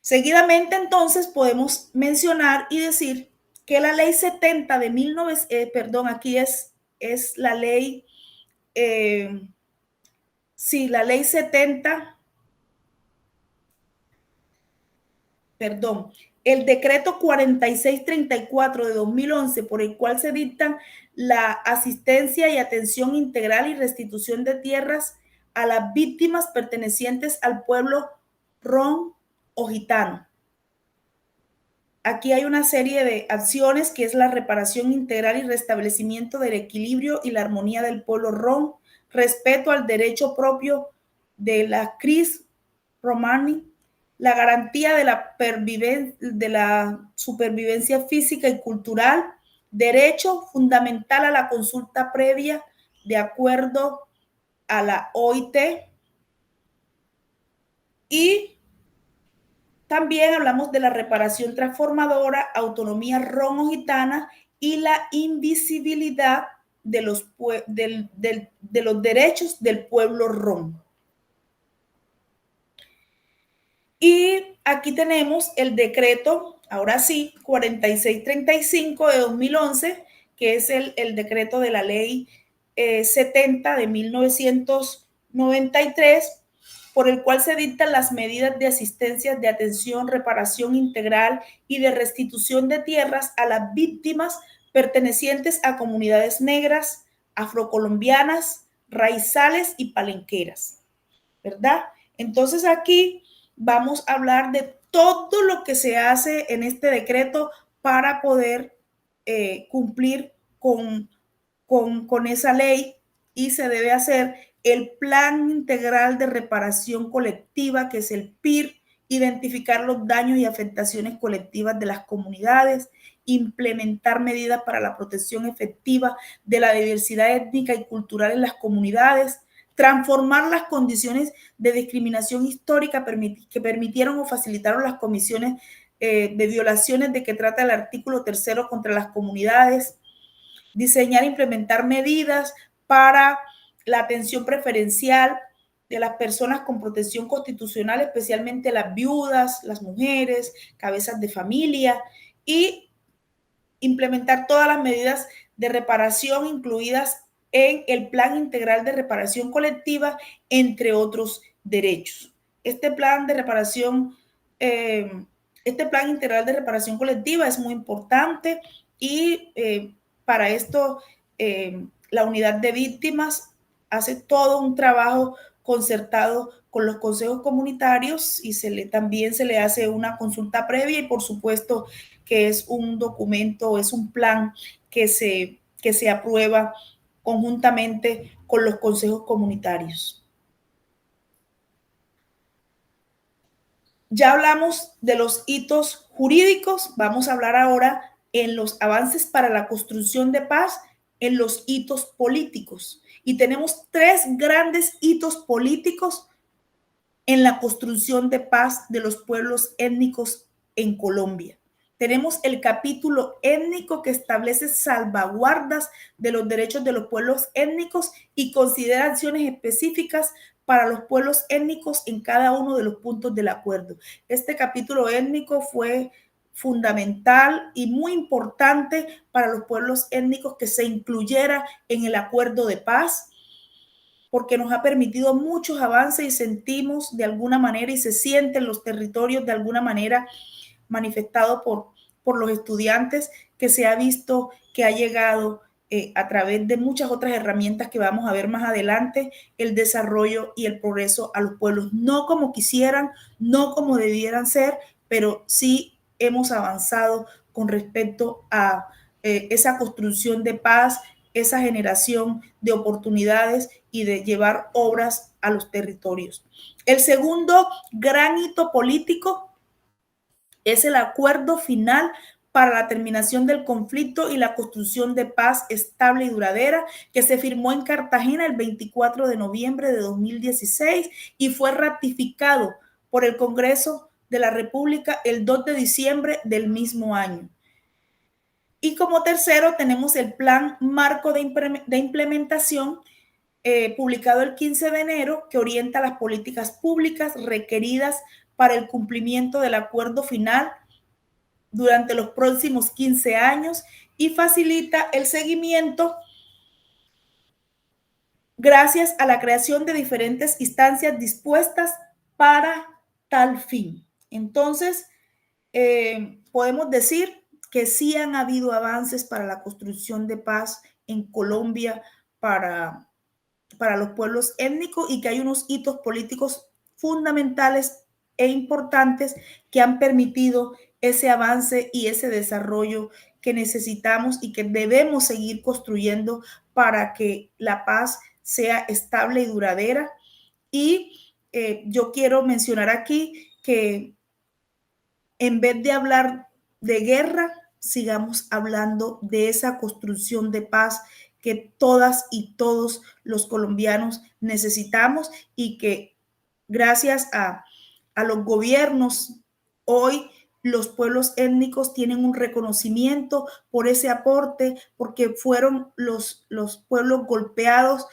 Seguidamente, entonces, podemos mencionar y decir que la ley 70 de 1900, aquí es la ley, sí, la ley 70, el decreto 4634 de 2011, por el cual se dictan la asistencia y atención integral y restitución de tierras a las víctimas pertenecientes al pueblo ron o gitano. Aquí hay una serie de acciones que es la reparación integral y restablecimiento del equilibrio y la armonía del pueblo ron, respeto al derecho propio de la Cris Romani, la garantía de la supervivencia física y cultural, derecho fundamental a la consulta previa de acuerdo a la OIT, y también hablamos de la reparación transformadora, autonomía ron-gitana y la invisibilidad de los derechos del pueblo ron. Y aquí tenemos el decreto, ahora sí, 4635 de 2011, que es el decreto de la ley 70 de 1993, por el cual se dictan las medidas de asistencia, de atención, reparación integral y de restitución de tierras a las víctimas pertenecientes a comunidades negras, afrocolombianas, raizales y palenqueras, ¿verdad? Entonces aquí vamos a hablar de todo lo que se hace en este decreto para poder cumplir con esa ley, y se debe hacer el Plan Integral de Reparación Colectiva, que es el PIR, identificar los daños y afectaciones colectivas de las comunidades, implementar medidas para la protección efectiva de la diversidad étnica y cultural en las comunidades, transformar las condiciones de discriminación histórica que permitieron o facilitaron las comisiones de violaciones de que trata el artículo 3 contra las comunidades, diseñar e implementar medidas para la atención preferencial de las personas con protección constitucional, especialmente las viudas, las mujeres, cabezas de familia, y implementar todas las medidas de reparación incluidas en el Plan Integral de Reparación Colectiva, entre otros derechos. Este plan de reparación, este Plan Integral de Reparación Colectiva es muy importante y para esto la unidad de víctimas hace todo un trabajo concertado con los consejos comunitarios y también se le hace una consulta previa y por supuesto que es un documento, es un plan que se aprueba conjuntamente con los consejos comunitarios. Ya hablamos de los hitos jurídicos, vamos a hablar ahora en los avances para la construcción de paz, en los hitos políticos. Y tenemos tres grandes hitos políticos en la construcción de paz de los pueblos étnicos en Colombia. Tenemos el capítulo étnico que establece salvaguardas de los derechos de los pueblos étnicos y considera acciones específicas para los pueblos étnicos en cada uno de los puntos del acuerdo. Este capítulo étnico fue fundamental y muy importante para los pueblos étnicos que se incluyera en el acuerdo de paz, porque nos ha permitido muchos avances y sentimos de alguna manera y se sienten los territorios de alguna manera manifestado por los estudiantes, que se ha visto que ha llegado a través de muchas otras herramientas que vamos a ver más adelante, el desarrollo y el progreso a los pueblos, no como quisieran, no como debieran ser, pero sí hemos avanzado con respecto a esa construcción de paz, esa generación de oportunidades y de llevar obras a los territorios. El segundo gran hito político es el acuerdo final para la terminación del conflicto y la construcción de paz estable y duradera, que se firmó en Cartagena el 24 de noviembre de 2016 y fue ratificado por el Congreso de la República el 2 de diciembre del mismo año. Y como tercero tenemos el Plan Marco de Implementación, publicado el 15 de enero, que orienta las políticas públicas requeridas para el cumplimiento del acuerdo final durante los próximos 15 años y facilita el seguimiento gracias a la creación de diferentes instancias dispuestas para tal fin. Entonces, podemos decir que sí han habido avances para la construcción de paz en Colombia para los pueblos étnicos y que hay unos hitos políticos fundamentales e importantes que han permitido ese avance y ese desarrollo que necesitamos y que debemos seguir construyendo para que la paz sea estable y duradera. Y yo quiero mencionar aquí que en vez de hablar de guerra, sigamos hablando de esa construcción de paz que todas y todos los colombianos necesitamos y que gracias a los gobiernos hoy los pueblos étnicos tienen un reconocimiento por ese aporte, porque fueron los pueblos golpeados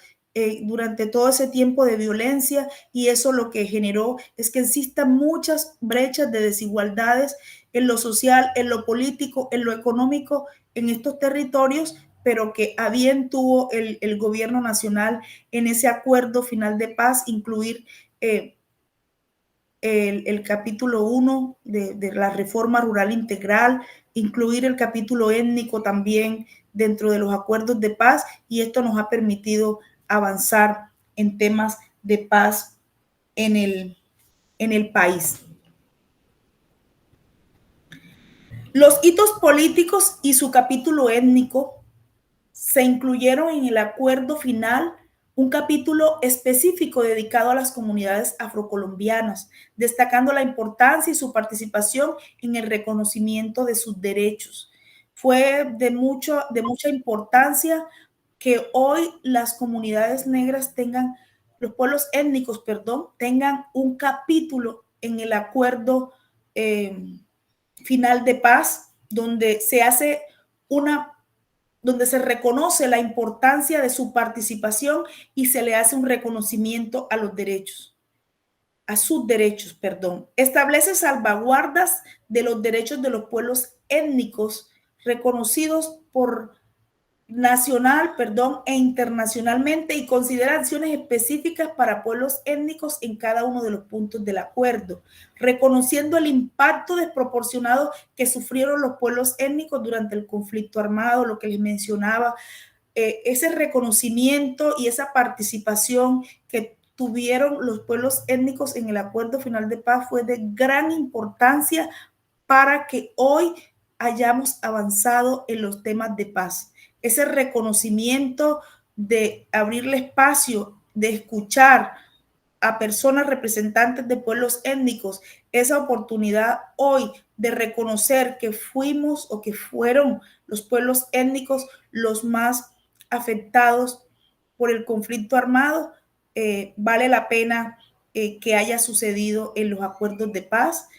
durante todo ese tiempo de violencia y eso lo que generó es que existan muchas brechas de desigualdades en lo social, en lo político, en lo económico en estos territorios, pero que a bien tuvo el gobierno nacional en ese acuerdo final de paz incluir el capítulo 1 de la reforma rural integral, incluir el capítulo étnico también dentro de los acuerdos de paz y esto nos ha permitido avanzar en temas de paz en el país. Los hitos políticos y su capítulo étnico se incluyeron en el acuerdo final un capítulo específico dedicado a las comunidades afrocolombianas, destacando la importancia y su participación en el reconocimiento de sus derechos. Fue de mucha importancia que hoy las comunidades negras los pueblos étnicos, tengan un capítulo en el acuerdo final de paz, donde se hace una donde se reconoce la importancia de su participación y se le hace un reconocimiento a los derechos, a sus derechos, perdón. Establece salvaguardas de los derechos de los pueblos étnicos reconocidos por nacional, perdón, e internacionalmente, y considera acciones específicas para pueblos étnicos en cada uno de los puntos del acuerdo, reconociendo el impacto desproporcionado que sufrieron los pueblos étnicos durante el conflicto armado, lo que les mencionaba, ese reconocimiento y esa participación que tuvieron los pueblos étnicos en el acuerdo final de paz fue de gran importancia para que hoy hayamos avanzado en los temas de paz. Ese reconocimiento de abrirle espacio, de escuchar a personas representantes de pueblos étnicos, esa oportunidad hoy de reconocer que fuimos o que fueron los pueblos étnicos los más afectados por el conflicto armado, vale la pena que haya sucedido en los acuerdos de paz.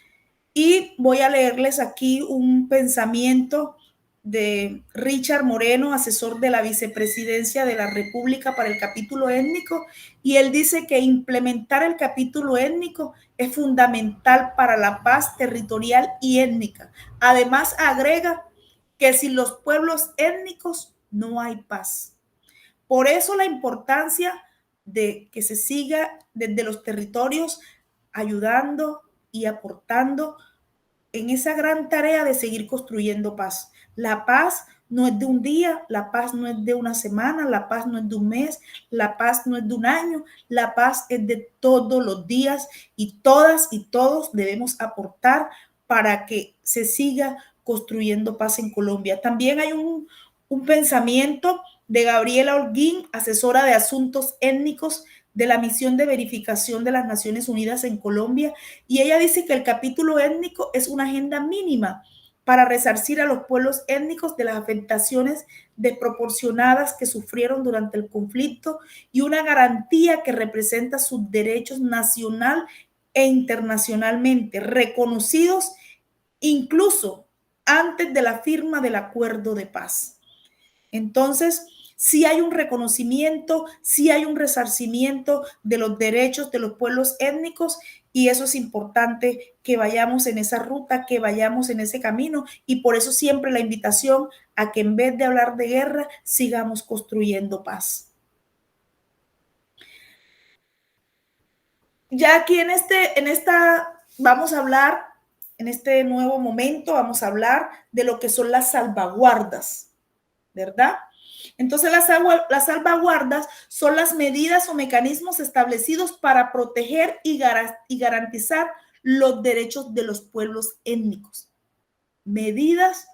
Y voy a leerles aquí un pensamiento de Richard Moreno, asesor de la vicepresidencia de la República para el capítulo étnico, y él dice que implementar el capítulo étnico es fundamental para la paz territorial y étnica. Además, agrega que sin los pueblos étnicos no hay paz. Por eso la importancia de que se siga desde los territorios ayudando y aportando en esa gran tarea de seguir construyendo paz. La paz no es de un día, la paz no es de una semana, la paz no es de un mes, la paz no es de un año, la paz es de todos los días, y todas y todos debemos aportar para que se siga construyendo paz en Colombia. También hay un pensamiento de Gabriela Holguín, asesora de asuntos étnicos de la misión de verificación de las Naciones Unidas en Colombia, y ella dice que el capítulo étnico es una agenda mínima para resarcir a los pueblos étnicos de las afectaciones desproporcionadas que sufrieron durante el conflicto, y una garantía que representa sus derechos nacional e internacionalmente reconocidos incluso antes de la firma del acuerdo de paz. Entonces, sí hay un reconocimiento, sí hay un resarcimiento de los derechos de los pueblos étnicos, y eso es importante que vayamos en esa ruta, que vayamos en ese camino, y por eso siempre la invitación a que en vez de hablar de guerra, sigamos construyendo paz. Ya aquí vamos a hablar, en este nuevo momento, vamos a hablar de lo que son las salvaguardas, ¿verdad? Entonces, las salvaguardas son las medidas o mecanismos establecidos para proteger y garantizar los derechos de los pueblos étnicos. Medidas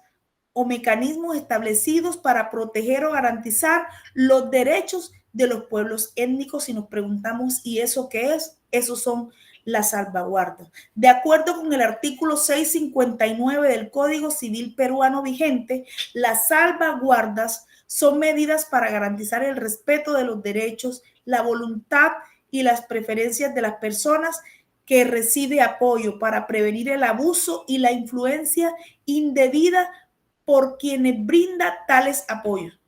o mecanismos establecidos para proteger o garantizar los derechos de los pueblos étnicos. Y nos preguntamos, ¿y eso qué es? Esos son las salvaguardas. De acuerdo con el artículo 659 del Código Civil peruano vigente, las salvaguardas son medidas para garantizar el respeto de los derechos, la voluntad y las preferencias de las personas que recibe apoyo, para prevenir el abuso y la influencia indebida por quienes brinda tales apoyos.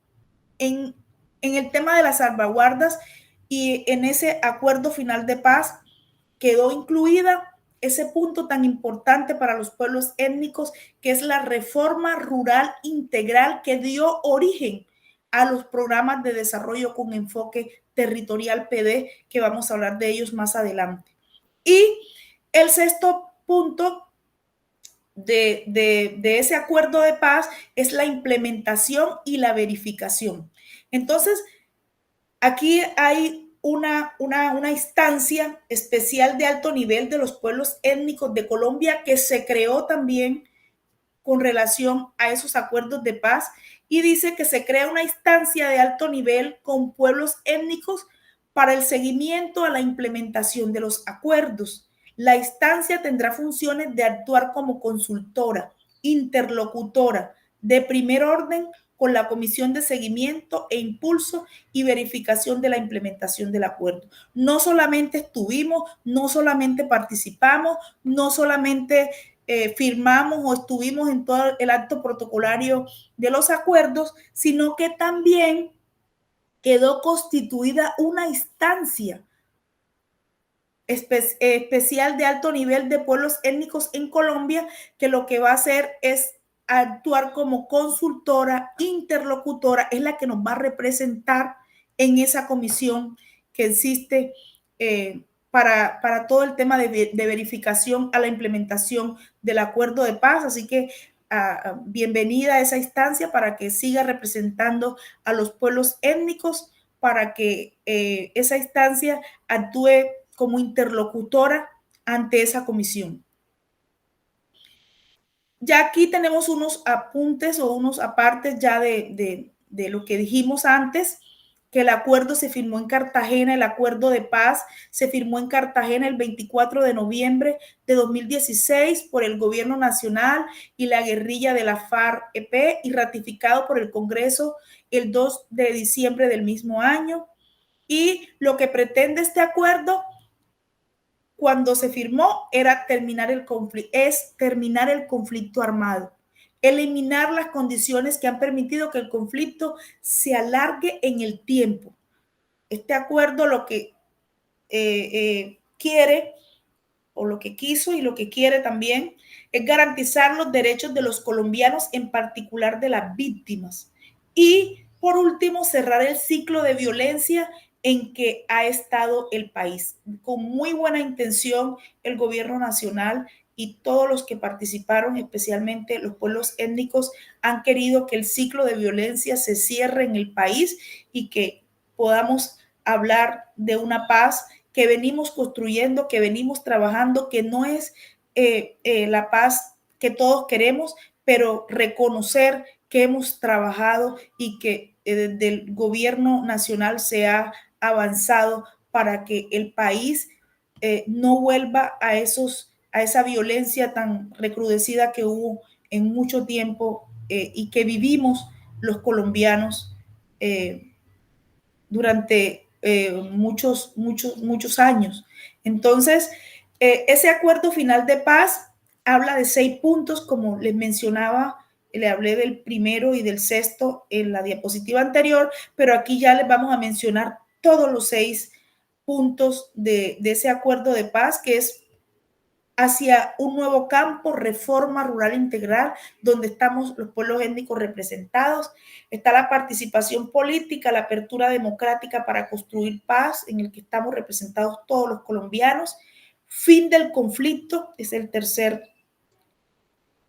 En el tema de las salvaguardas y en ese acuerdo final de paz quedó incluida ese punto tan importante para los pueblos étnicos, que es la reforma rural integral que dio origen a los programas de desarrollo con enfoque territorial PD, que vamos a hablar de ellos más adelante. Y el sexto punto de ese acuerdo de paz es la implementación y la verificación. Entonces, aquí hay una instancia especial de alto nivel de los pueblos étnicos de Colombia, que se creó también con relación a esos acuerdos de paz, y dice que se crea una instancia de alto nivel con pueblos étnicos para el seguimiento a la implementación de los acuerdos. La instancia tendrá funciones de actuar como consultora, interlocutora, de primer orden con la Comisión de Seguimiento e Impulso y Verificación de la implementación del acuerdo. No solamente estuvimos, no solamente participamos, no solamente firmamos o estuvimos en todo el acto protocolario de los acuerdos, sino que también quedó constituida una instancia especial de alto nivel de pueblos étnicos en Colombia, que lo que va a hacer es actuar como consultora, interlocutora, es la que nos va a representar en esa comisión que existe para todo el tema de verificación a la implementación del acuerdo de paz. Así que bienvenida a esa instancia para que siga representando a los pueblos étnicos, para que esa instancia actúe como interlocutora ante esa comisión. Ya aquí tenemos unos apuntes o unos apartes ya de lo que dijimos antes, que el acuerdo se firmó en Cartagena, el acuerdo de paz se firmó en Cartagena el 24 de noviembre de 2016 por el gobierno nacional y la guerrilla de la FARC-EP y ratificado por el Congreso el 2 de diciembre del mismo año. Y lo que pretende este acuerdo cuando se firmó era terminar el conflicto armado, eliminar las condiciones que han permitido que el conflicto se alargue en el tiempo. Este acuerdo lo que quiere, o lo que quiso y lo que quiere también, es garantizar los derechos de los colombianos, en particular de las víctimas. Y por último, cerrar el ciclo de violencia en que ha estado el país. Con muy buena intención, el gobierno nacional y todos los que participaron, especialmente los pueblos étnicos, han querido que el ciclo de violencia se cierre en el país y que podamos hablar de una paz que venimos construyendo, que venimos trabajando, que no es la paz que todos queremos, pero reconocer que hemos trabajado y que desde el gobierno nacional se ha avanzado para que el país no vuelva a esa violencia tan recrudecida que hubo en mucho tiempo y que vivimos los colombianos durante muchos años. Entonces, ese acuerdo final de paz habla de 6 puntos, como les mencionaba, le hablé del primero y del sexto en la diapositiva anterior, pero aquí ya les vamos a mencionar todos los 6 puntos de ese acuerdo de paz, que es hacia un nuevo campo, reforma rural integral, donde estamos los pueblos étnicos representados. Está la participación política, la apertura democrática para construir paz, en el que estamos representados todos los colombianos. Fin del conflicto, es el tercer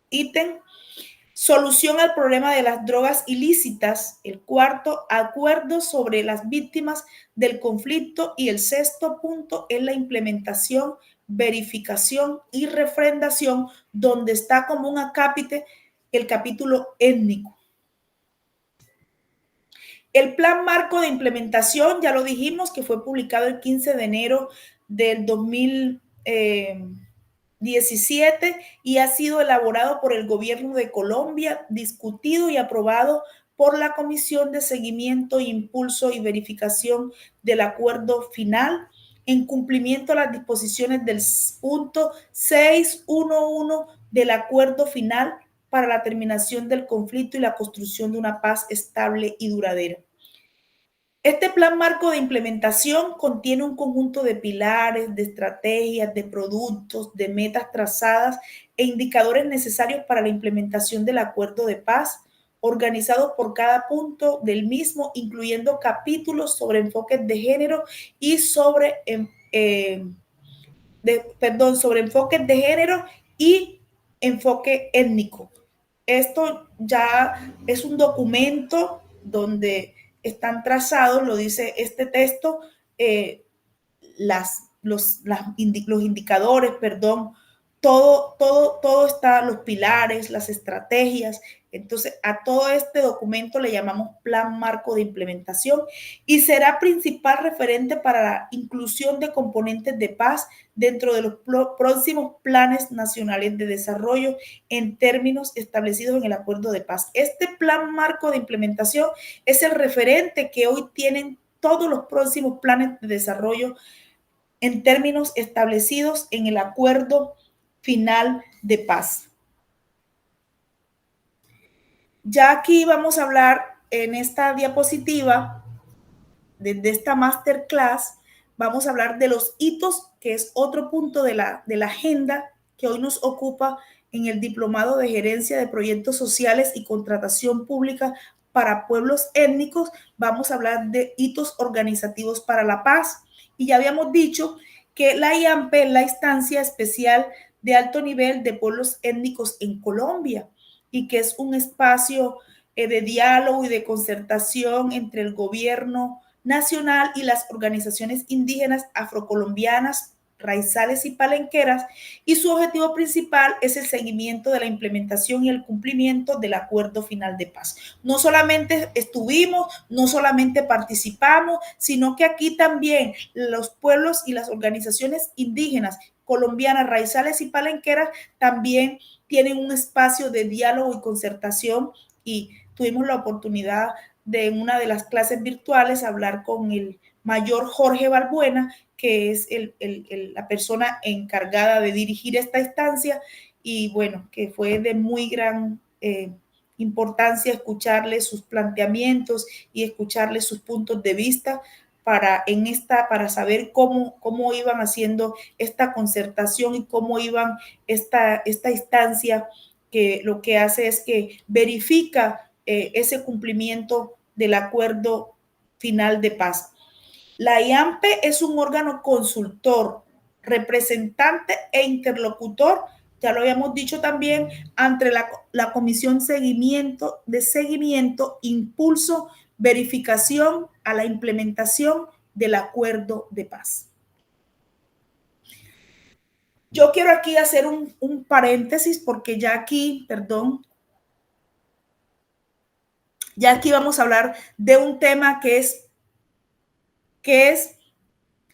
ítem. Solución al problema de las drogas ilícitas. El cuarto, acuerdo sobre las víctimas del conflicto. Y el sexto punto es la implementación, verificación y refrendación, donde está como un acápite el capítulo étnico. El plan marco de implementación, ya lo dijimos, que fue publicado el 15 de enero del 2017 y ha sido elaborado por el gobierno de Colombia, discutido y aprobado por la Comisión de Seguimiento, Impulso y Verificación del Acuerdo Final, en cumplimiento a las disposiciones del punto 611 del Acuerdo Final para la terminación del conflicto y la construcción de una paz estable y duradera. Este plan marco de implementación contiene un conjunto de pilares, de estrategias, de productos, de metas trazadas e indicadores necesarios para la implementación del acuerdo de paz, organizados por cada punto del mismo, incluyendo capítulos sobre enfoques de género y sobre enfoques de género y enfoque étnico. Esto ya es un documento donde están trazados, lo dice este texto, los indicadores, todo está, los pilares, las estrategias. Entonces, a todo este documento le llamamos Plan Marco de Implementación y será principal referente para la inclusión de componentes de paz dentro de los próximos planes nacionales de desarrollo en términos establecidos en el Acuerdo de Paz. Este Plan Marco de Implementación es el referente que hoy tienen todos los próximos planes de desarrollo en términos establecidos en el Acuerdo final de paz. Ya aquí vamos a hablar en esta diapositiva, desde esta masterclass, vamos a hablar de los hitos, que es otro punto de la agenda que hoy nos ocupa en el Diplomado de Gerencia de Proyectos Sociales y Contratación Pública para Pueblos Étnicos. Vamos a hablar de hitos organizativos para la paz. Y ya habíamos dicho que la IAMPE es la instancia especial de alto nivel de pueblos étnicos en Colombia y que es un espacio de diálogo y de concertación entre el gobierno nacional y las organizaciones indígenas afrocolombianas, raizales y palenqueras, y su objetivo principal es el seguimiento de la implementación y el cumplimiento del acuerdo final de paz. No solamente estuvimos, no solamente participamos, sino que aquí también los pueblos y las organizaciones indígenas colombianas, raizales y palenqueras también tienen un espacio de diálogo y concertación, y tuvimos la oportunidad de en una de las clases virtuales hablar con el mayor Jorge Balbuena, que es la persona encargada de dirigir esta instancia, y bueno, que fue de muy gran importancia escucharle sus planteamientos y escucharle sus puntos de vista para saber cómo iban haciendo esta concertación y cómo iban esta instancia, que lo que hace es que verifica ese cumplimiento del acuerdo final de paz. La IAMPE es un órgano consultor, representante e interlocutor, ya lo habíamos dicho también, ante la Comisión de Seguimiento, Impulso, Verificación a la implementación del acuerdo de paz. Yo quiero aquí hacer un paréntesis porque ya aquí, perdón, ya aquí vamos a hablar de un tema que es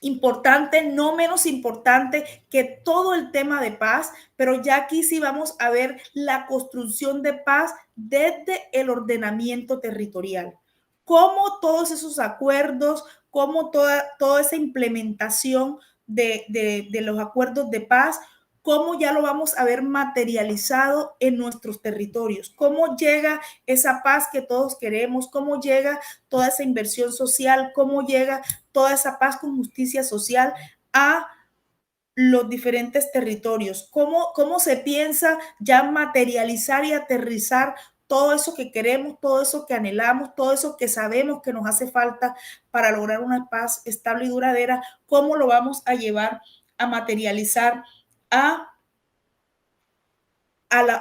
importante, no menos importante que todo el tema de paz, pero ya aquí sí vamos a ver la construcción de paz desde el ordenamiento territorial. Cómo todos esos acuerdos, cómo toda esa implementación de los acuerdos de paz, cómo ya lo vamos a ver materializado en nuestros territorios, cómo llega esa paz que todos queremos, cómo llega toda esa inversión social, cómo llega toda esa paz con justicia social a los diferentes territorios, cómo se piensa ya materializar y aterrizar todo eso que queremos, todo eso que anhelamos, todo eso que sabemos que nos hace falta para lograr una paz estable y duradera, cómo lo vamos a llevar a materializar a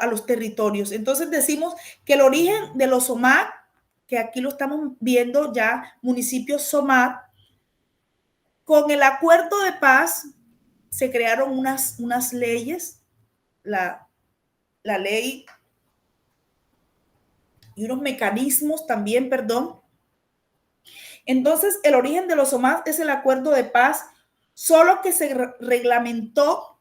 los territorios. Entonces decimos que el origen de los SOMAC, que aquí lo estamos viendo ya, municipios SOMAC, con el acuerdo de paz se crearon unas leyes, la ley y unos mecanismos también, perdón. Entonces, el origen de los SOMAC es el acuerdo de paz, solo que se reglamentó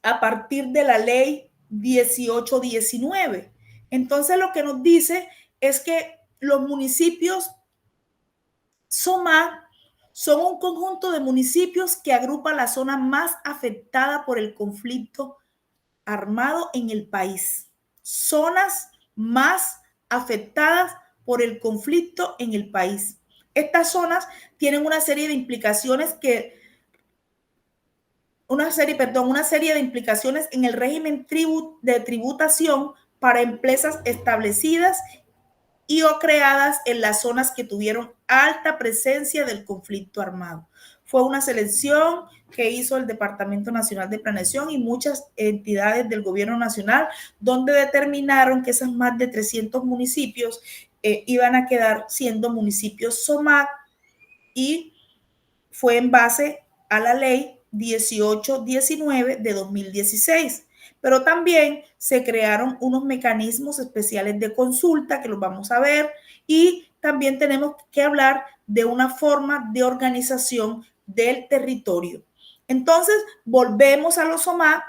a partir de la ley 1819. Entonces, lo que nos dice es que los municipios SOMAC son un conjunto de municipios que agrupa la zona más afectada por el conflicto armado en el país. Zonas más afectadas por el conflicto en el país. Estas zonas tienen una serie de implicaciones una serie de implicaciones en el régimen de tributación para empresas establecidas y o creadas en las zonas que tuvieron alta presencia del conflicto armado. Fue una selección que hizo el Departamento Nacional de Planeación y muchas entidades del gobierno nacional, donde determinaron que esos más de 300 municipios iban a quedar siendo municipios SOMAC, y fue en base a la ley 1819 de 2016. Pero también se crearon unos mecanismos especiales de consulta que los vamos a ver, y también tenemos que hablar de una forma de organización del territorio. Entonces, volvemos a los SOMAC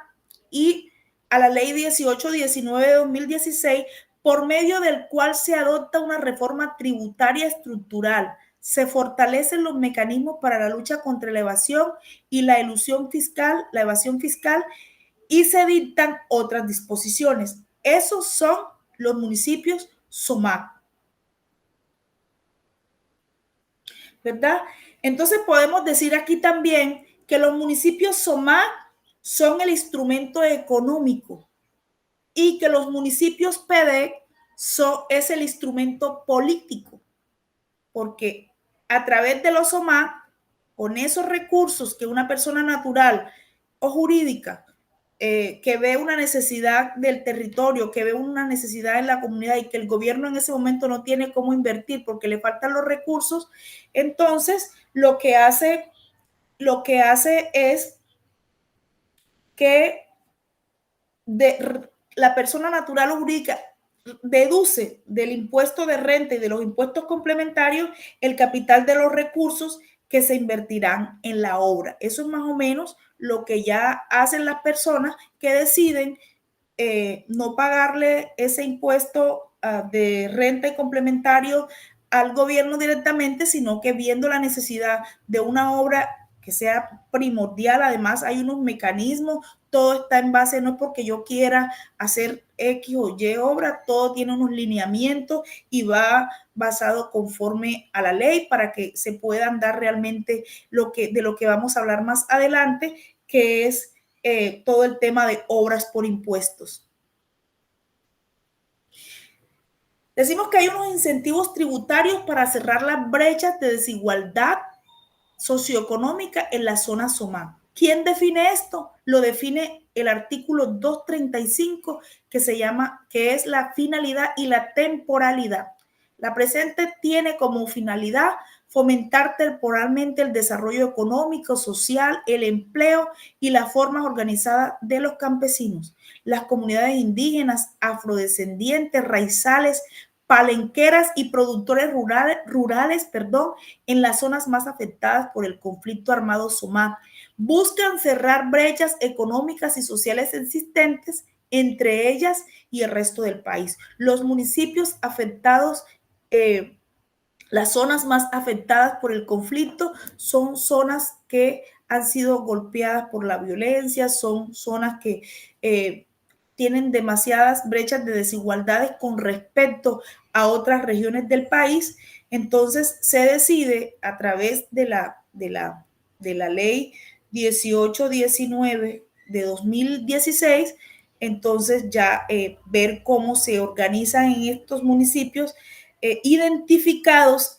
y a la ley 1819 de 2016, por medio del cual se adopta una reforma tributaria estructural. Se fortalecen los mecanismos para la lucha contra la evasión y la elusión fiscal, la evasión fiscal, y se dictan otras disposiciones. Esos son los municipios SOMAC, ¿verdad? Entonces podemos decir aquí también que los municipios SOMAC son el instrumento económico y que los municipios PEDEC es el instrumento político, porque a través de los SOMAC, con esos recursos que una persona natural o jurídica que ve una necesidad del territorio, que ve una necesidad en la comunidad y que el gobierno en ese momento no tiene cómo invertir porque le faltan los recursos, entonces lo que hace es que la persona natural o jurídica deduce del impuesto de renta y de los impuestos complementarios el capital de los recursos que se invertirán en la obra. Eso es más o menos lo que ya hacen las personas que deciden no pagarle ese impuesto de renta y complementario al gobierno directamente, sino que viendo la necesidad de una obra que sea primordial, además hay unos mecanismos, todo está en base, no es porque yo quiera hacer X o Y obra, todo tiene unos lineamientos y va basado conforme a la ley para que se puedan dar realmente de lo que vamos a hablar más adelante, que es todo el tema de obras por impuestos. Decimos que hay unos incentivos tributarios para cerrar las brechas de desigualdad socioeconómica en la zona SOMAC. ¿Quién define esto? Lo define el artículo 235 que es la finalidad y la temporalidad. La presente tiene como finalidad fomentar temporalmente el desarrollo económico, social, el empleo y las formas organizadas de los campesinos, las comunidades indígenas, afrodescendientes, raizales, palenqueras y productores rurales, en las zonas más afectadas por el conflicto armado SOMAC. Buscan cerrar brechas económicas y sociales existentes entre ellas y el resto del país. Los municipios afectados, las zonas más afectadas por el conflicto son zonas que han sido golpeadas por la violencia, son zonas que tienen demasiadas brechas de desigualdades con respecto a otras regiones del país. Entonces se decide a través de la ley 1819 de 2016, entonces ya ver cómo se organizan en estos municipios identificados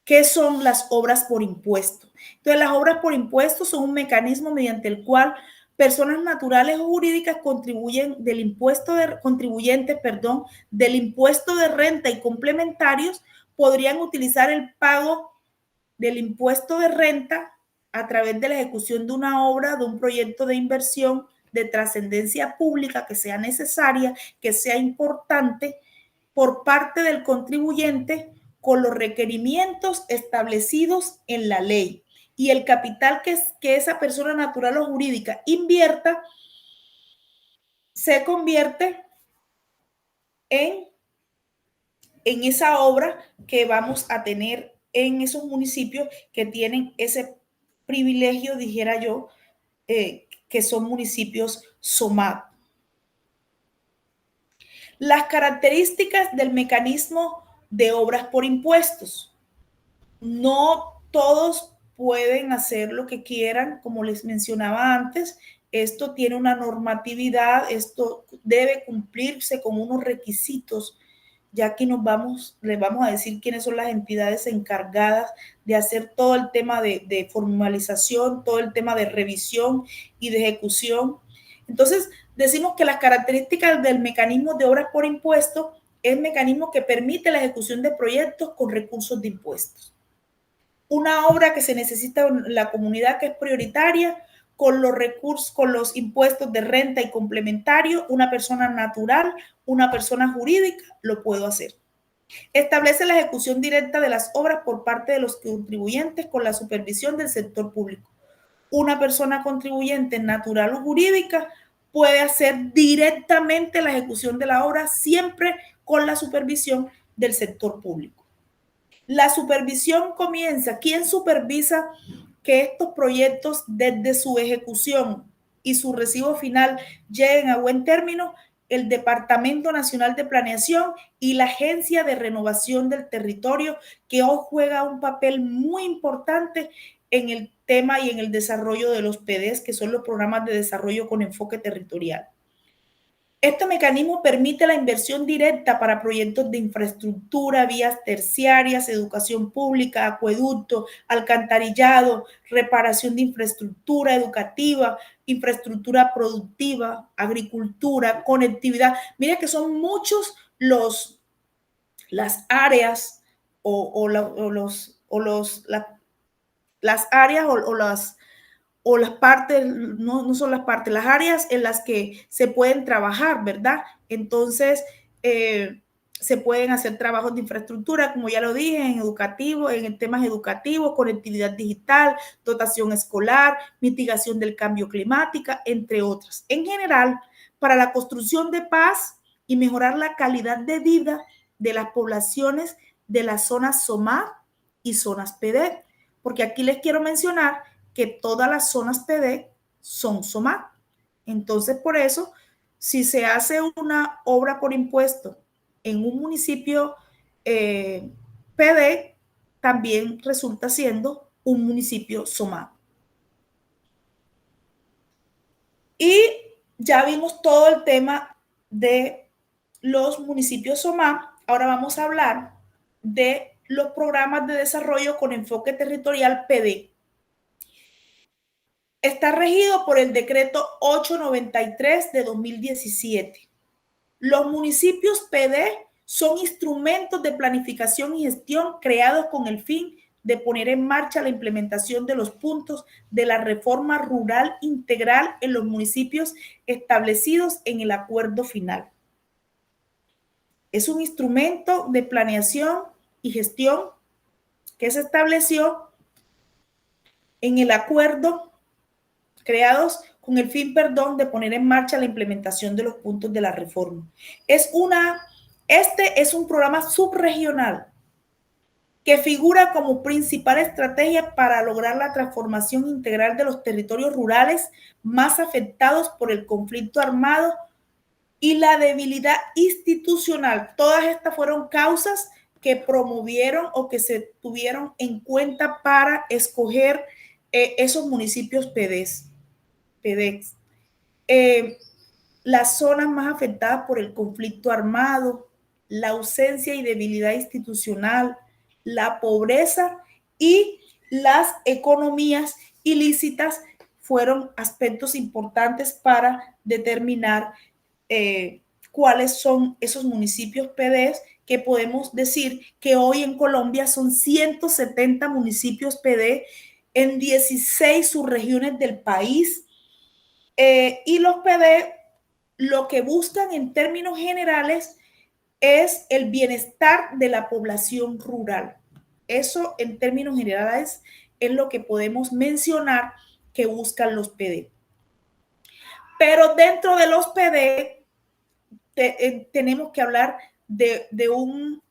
qué son las obras por impuesto. Entonces, las obras por impuesto son un mecanismo mediante el cual personas naturales o jurídicas contribuyentes del impuesto de renta y complementarios podrían utilizar el pago del impuesto de renta a través de la ejecución de una obra, de un proyecto de inversión de trascendencia pública que sea necesaria, que sea importante por parte del contribuyente con los requerimientos establecidos en la ley. Y el capital que esa persona natural o jurídica invierta se convierte en esa obra que vamos a tener en esos municipios que tienen ese privilegio, dijera yo, que son municipios SOMAC. Las características del mecanismo de obras por impuestos. No todos pueden hacer lo que quieran, como les mencionaba antes. Esto tiene una normatividad, esto debe cumplirse con unos requisitos. Ya aquí les vamos a decir quiénes son las entidades encargadas de hacer todo el tema de formalización, todo el tema de revisión y de ejecución. Entonces, decimos que las características del mecanismo de obras por impuesto es el mecanismo que permite la ejecución de proyectos con recursos de impuestos. Una obra que se necesita en la comunidad que es prioritaria, con los recursos, con los impuestos de renta y complementario, una persona natural, una persona jurídica, lo puedo hacer. Establece la ejecución directa de las obras por parte de los contribuyentes con la supervisión del sector público. Una persona contribuyente natural o jurídica puede hacer directamente la ejecución de la obra siempre con la supervisión del sector público. La supervisión comienza. ¿Quién supervisa que estos proyectos desde su ejecución y su recibo final lleguen a buen término, el Departamento Nacional de Planeación y la Agencia de Renovación del Territorio, que hoy juega un papel muy importante en el tema y en el desarrollo de los PDs, que son los programas de desarrollo con enfoque territorial. Este mecanismo permite la inversión directa para proyectos de infraestructura, vías terciarias, educación pública, acueducto, alcantarillado, reparación de infraestructura educativa, infraestructura productiva, agricultura, conectividad. Mira que son muchos las áreas las áreas o las partes, no son las partes, las áreas en las que se pueden trabajar, ¿verdad? Entonces, se pueden hacer trabajos de infraestructura, como ya lo dije, en temas educativos, conectividad digital, dotación escolar, mitigación del cambio climático, entre otras. En general, para la construcción de paz y mejorar la calidad de vida de las poblaciones de las zonas SOMAP y zonas PD, porque aquí les quiero mencionar que todas las zonas PD son SOMAP. Entonces, por eso, si se hace una obra por impuesto en un municipio PD, también resulta siendo un municipio SOMAP. Y ya vimos todo el tema de los municipios SOMAP. Ahora vamos a hablar de los programas de desarrollo con enfoque territorial PD. Está regido por el decreto 893 de 2017. Los municipios PD son instrumentos de planificación y gestión creados con el fin de poner en marcha la implementación de los puntos de la reforma rural integral en los municipios establecidos en el acuerdo final. Es un instrumento de planeación y gestión que se estableció en el acuerdo creados con el fin, de poner en marcha la implementación de los puntos de la reforma. Este es un programa subregional que figura como principal estrategia para lograr la transformación integral de los territorios rurales más afectados por el conflicto armado y la debilidad institucional. Todas estas fueron causas que promovieron o que se tuvieron en cuenta para escoger esos municipios PDs. Las zonas más afectadas por el conflicto armado, la ausencia y debilidad institucional, la pobreza y las economías ilícitas fueron aspectos importantes para determinar cuáles son esos municipios PDs, que podemos decir que hoy en Colombia son 170 municipios PD en 16 subregiones del país. Y los PD lo que buscan en términos generales es el bienestar de la población rural. Eso en términos generales es lo que podemos mencionar que buscan los PD. Pero dentro de los PD tenemos que hablar de un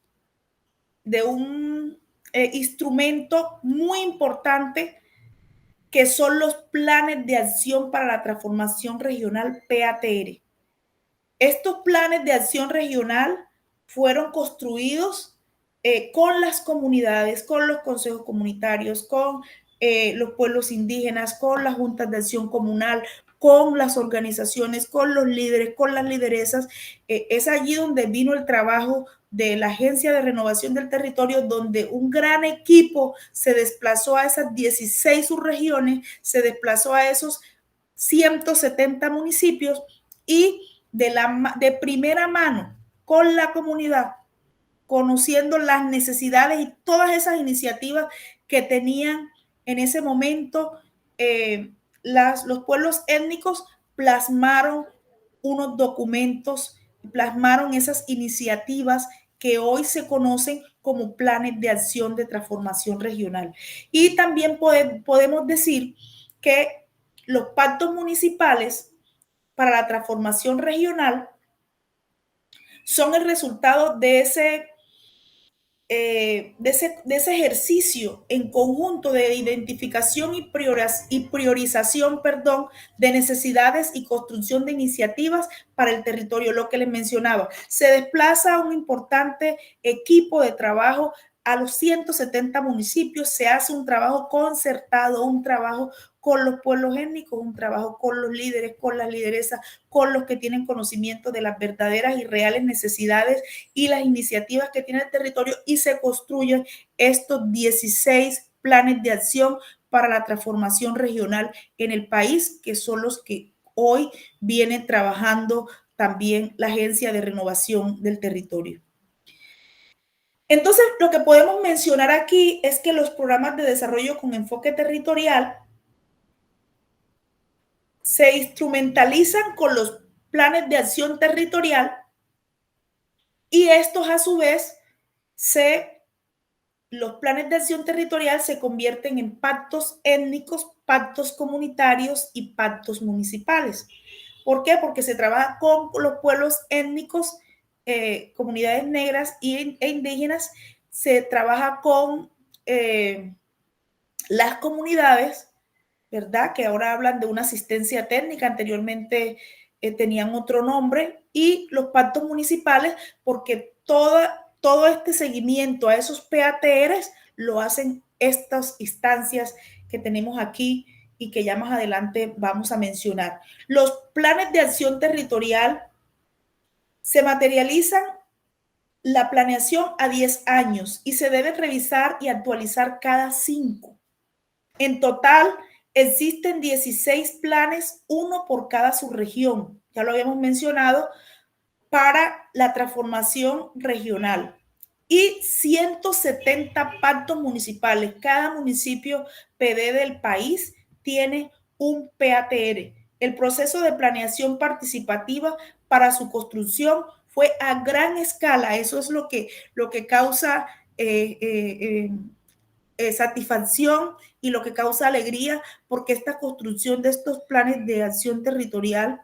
instrumento muy importante, que son los planes de acción para la transformación regional, PATR. Estos planes de acción regional fueron construidos con las comunidades, con los consejos comunitarios, con los pueblos indígenas, con las juntas de acción comunal, con las organizaciones, con los líderes, con las lideresas. Es allí donde vino el trabajo de la Agencia de Renovación del Territorio, donde un gran equipo se desplazó a esas 16 subregiones, se desplazó a esos 170 municipios y de primera mano con la comunidad, conociendo las necesidades y todas esas iniciativas que tenían en ese momento los pueblos étnicos, plasmaron unos documentos, plasmaron esas iniciativas que hoy se conocen como planes de acción de transformación regional. Y también podemos decir que los pactos municipales para la transformación regional son el resultado de de ese ejercicio en conjunto de identificación y priorización, perdón, de necesidades y construcción de iniciativas para el territorio, lo que les mencionaba. Se desplaza un importante equipo de trabajo a los 170 municipios, se hace un trabajo concertado, un trabajo con los pueblos étnicos, un trabajo con los líderes, con las lideresas, con los que tienen conocimiento de las verdaderas y reales necesidades y las iniciativas que tiene el territorio, y se construyen estos 16 planes de acción para la transformación regional en el país, que son los que hoy viene trabajando también la Agencia de Renovación del Territorio. Entonces, lo que podemos mencionar aquí es que los programas de desarrollo con enfoque territorial se instrumentalizan con los planes de acción territorial, y estos a su vez los planes de acción territorial se convierten en pactos étnicos, pactos comunitarios y pactos municipales. ¿Por qué? Porque se trabaja con los pueblos étnicos, comunidades negras e indígenas, se trabaja con las comunidades, ¿verdad? Que ahora hablan de una asistencia técnica, anteriormente tenían otro nombre, y los pactos municipales, porque todo este seguimiento a esos PATRs lo hacen estas instancias que tenemos aquí y que ya más adelante vamos a mencionar. Los planes de acción territorial se materializan la planeación a 10 años y se debe revisar y actualizar cada 5. En total, existen 16 planes, uno por cada subregión, ya lo habíamos mencionado, para la transformación regional, y 170 pactos municipales. Cada municipio PD del país tiene un PATR. El proceso de planeación participativa para su construcción fue a gran escala. Eso es lo que causa satisfacción y lo que causa alegría, porque esta construcción de estos planes de acción territorial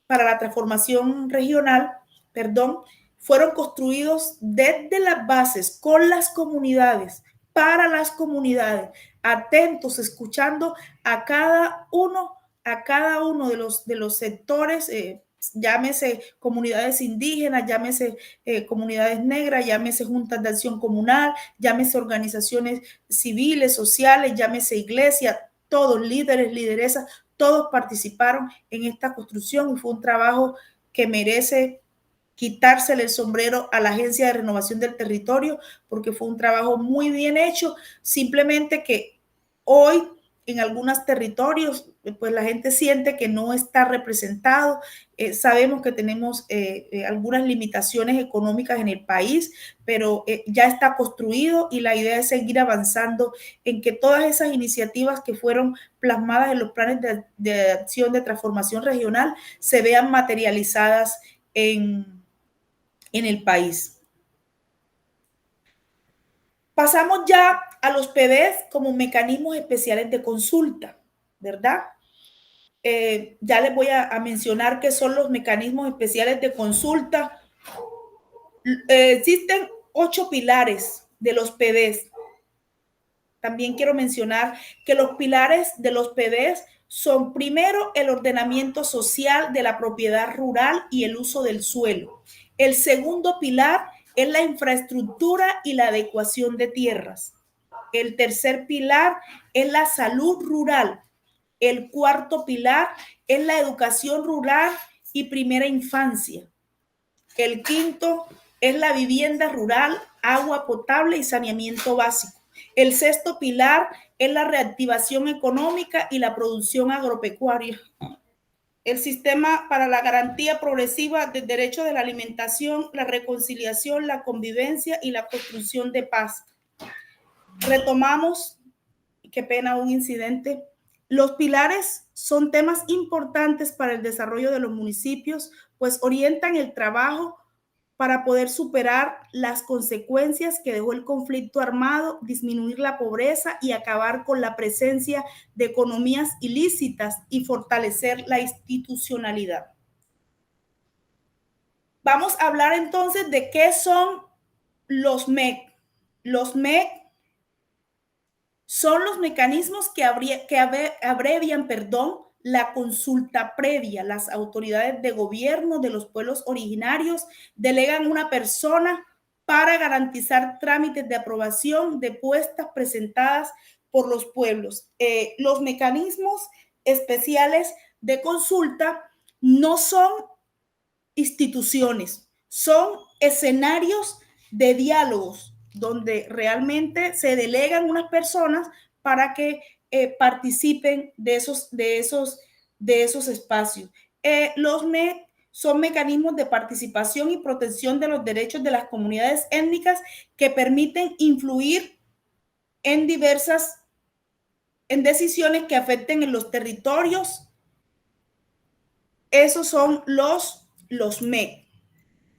para la transformación regional, perdón, fueron construidos desde las bases, con las comunidades, para las comunidades, atentos, escuchando a cada uno de los sectores, llámese comunidades indígenas, llámese comunidades negras, llámese juntas de acción comunal, llámese organizaciones civiles, sociales, llámese iglesia, todos líderes, lideresas, todos participaron en esta construcción, y fue un trabajo que merece quitársele el sombrero a la Agencia de Renovación del Territorio, porque fue un trabajo muy bien hecho. Simplemente que hoy en algunos territorios pues la gente siente que no está representado. Sabemos que tenemos algunas limitaciones económicas en el país, pero ya está construido, y la idea es seguir avanzando en que todas esas iniciativas que fueron plasmadas en los planes de acción de transformación regional se vean materializadas en el país. Pasamos ya a los PDs como mecanismos especiales de consulta, ¿verdad? Ya les voy a mencionar qué son los mecanismos especiales de consulta. Existen 8 pilares de los PDs. También quiero mencionar que los pilares de los PDs son, primero, el ordenamiento social de la propiedad rural y el uso del suelo. El segundo pilar es la infraestructura y la adecuación de tierras. El tercer pilar es la salud rural. El cuarto pilar es la educación rural y primera infancia. El quinto es la vivienda rural, agua potable y saneamiento básico. El sexto pilar es la reactivación económica y la producción agropecuaria. El sistema para la garantía progresiva del derecho de la alimentación, la reconciliación, la convivencia y la construcción de paz. Retomamos, qué pena, un incidente. Los pilares son temas importantes para el desarrollo de los municipios, pues orientan el trabajo para poder superar las consecuencias que dejó el conflicto armado, disminuir la pobreza y acabar con la presencia de economías ilícitas y fortalecer la institucionalidad. Vamos a hablar entonces de qué son Los MEC. Los MEC son los mecanismos que abrevian, la consulta previa. Las autoridades de gobierno de los pueblos originarios delegan una persona para garantizar trámites de aprobación de propuestas presentadas por los pueblos. Los mecanismos especiales de consulta no son instituciones, son escenarios de diálogos donde realmente se delegan unas personas para que participen de esos espacios. Los MEC son mecanismos de participación y protección de los derechos de las comunidades étnicas que permiten influir en decisiones que afecten en los territorios. Esos son los MEC.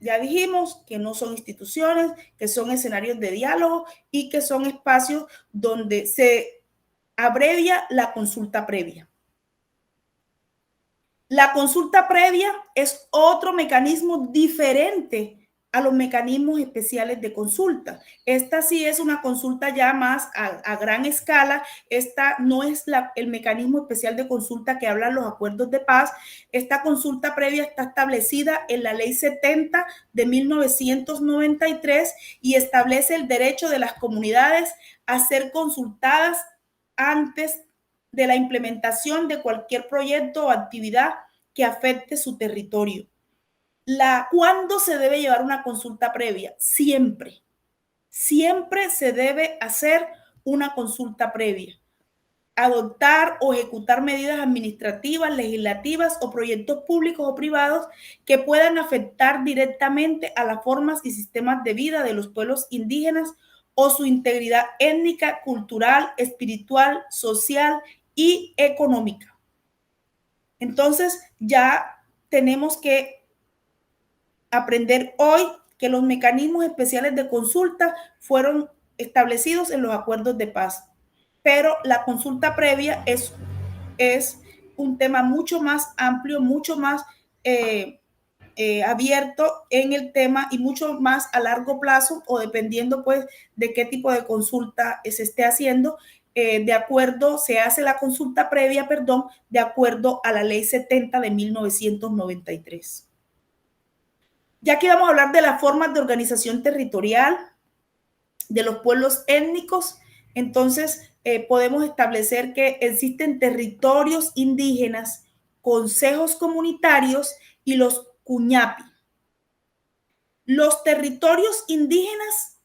Ya dijimos que no son instituciones, que son escenarios de diálogo y que son espacios donde se abrevia la consulta previa. La consulta previa es otro mecanismo diferente a los mecanismos especiales de consulta. Esta sí es una consulta ya más a gran escala. Esta no es el mecanismo especial de consulta que hablan los acuerdos de paz. Esta consulta previa está establecida en la Ley 70 de 1993 y establece el derecho de las comunidades a ser consultadas antes de la implementación de cualquier proyecto o actividad que afecte su territorio. ¿Cuándo se debe llevar una consulta previa? Siempre. Siempre se debe hacer una consulta previa. Adoptar o ejecutar medidas administrativas, legislativas o proyectos públicos o privados que puedan afectar directamente a las formas y sistemas de vida de los pueblos indígenas o su integridad étnica, cultural, espiritual, social y económica. Entonces, ya tenemos que aprender hoy que los mecanismos especiales de consulta fueron establecidos en los acuerdos de paz, pero la consulta previa es un tema mucho más amplio, mucho más abierto en el tema y mucho más a largo plazo, o dependiendo pues de qué tipo de consulta se esté haciendo. Se hace la consulta previa, de acuerdo a la Ley 70 de 1993. Ya que vamos a hablar de las formas de organización territorial de los pueblos étnicos, entonces podemos establecer que existen territorios indígenas, consejos comunitarios y los cuñapi. Los territorios indígenas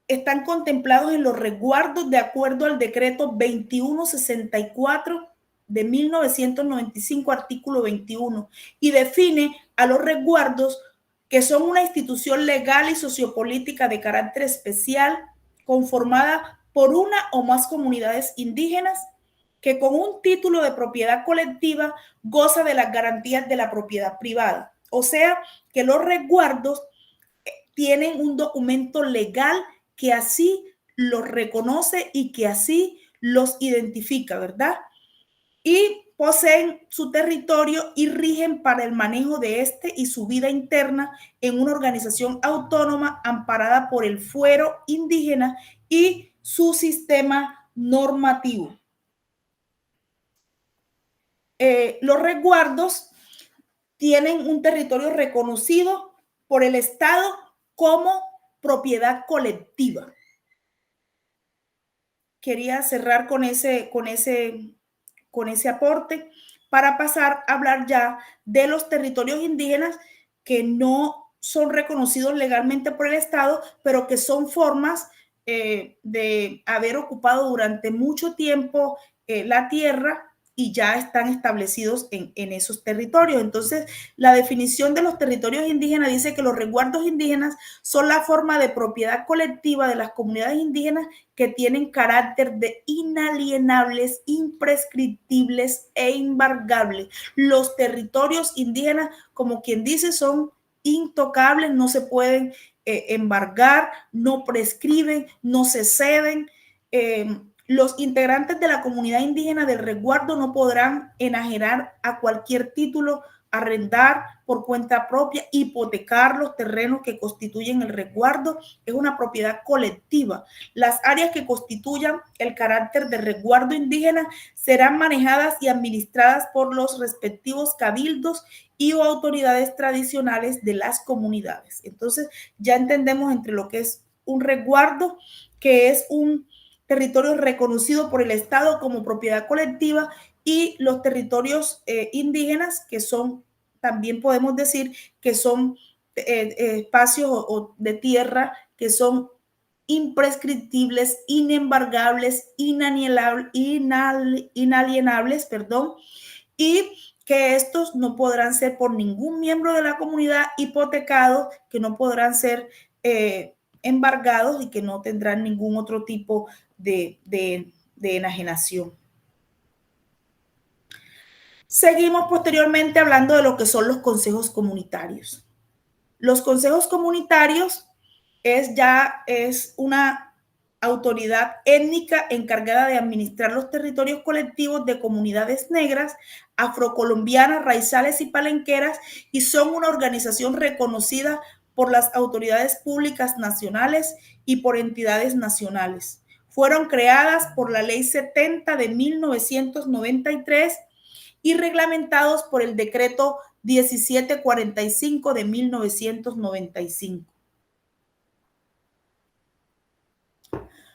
están contemplados en los resguardos de acuerdo al decreto 2164 de 1995, artículo 21, y define a los resguardos que son una institución legal y sociopolítica de carácter especial conformada por una o más comunidades indígenas que con un título de propiedad colectiva goza de las garantías de la propiedad privada. O sea, que los resguardos tienen un documento legal que así los reconoce y que así los identifica, ¿verdad? Y poseen su territorio y rigen para el manejo de este y su vida interna en una organización autónoma amparada por el fuero indígena y su sistema normativo. Los resguardos tienen un territorio reconocido por el Estado como propiedad colectiva. Quería cerrar con ese aporte para pasar a hablar ya de los territorios indígenas que no son reconocidos legalmente por el Estado, pero que son formas de haber ocupado durante mucho tiempo la tierra y ya están establecidos en esos territorios. Entonces, la definición de los territorios indígenas dice que los resguardos indígenas son la forma de propiedad colectiva de las comunidades indígenas que tienen carácter de inalienables, imprescriptibles e embargables. Los territorios indígenas, como quien dice, son intocables, no se pueden embargar, no prescriben, no se ceden. Los integrantes de la comunidad indígena del resguardo no podrán enajenar a cualquier título arrendar por cuenta propia, hipotecar los terrenos que constituyen el resguardo, es una propiedad colectiva. Las áreas que constituyan el carácter de resguardo indígena serán manejadas y administradas por los respectivos cabildos y o autoridades tradicionales de las comunidades. Entonces, ya entendemos entre lo que es un resguardo, que es un territorio reconocido por el Estado como propiedad colectiva, y los territorios indígenas, que son, también podemos decir que son espacios de tierra que son imprescriptibles, inembargables, inalienables, perdón, y que estos no podrán ser por ningún miembro de la comunidad hipotecados, que no podrán ser embargados y que no tendrán ningún otro tipo de enajenación. Seguimos posteriormente hablando de lo que son los consejos comunitarios. Los consejos comunitarios es una autoridad étnica encargada de administrar los territorios colectivos de comunidades negras, afrocolombianas, raizales y palenqueras, y son una organización reconocida por las autoridades públicas nacionales y por entidades nacionales. Fueron creadas por la Ley 70 de 1993 y reglamentados por el decreto 1745 de 1995.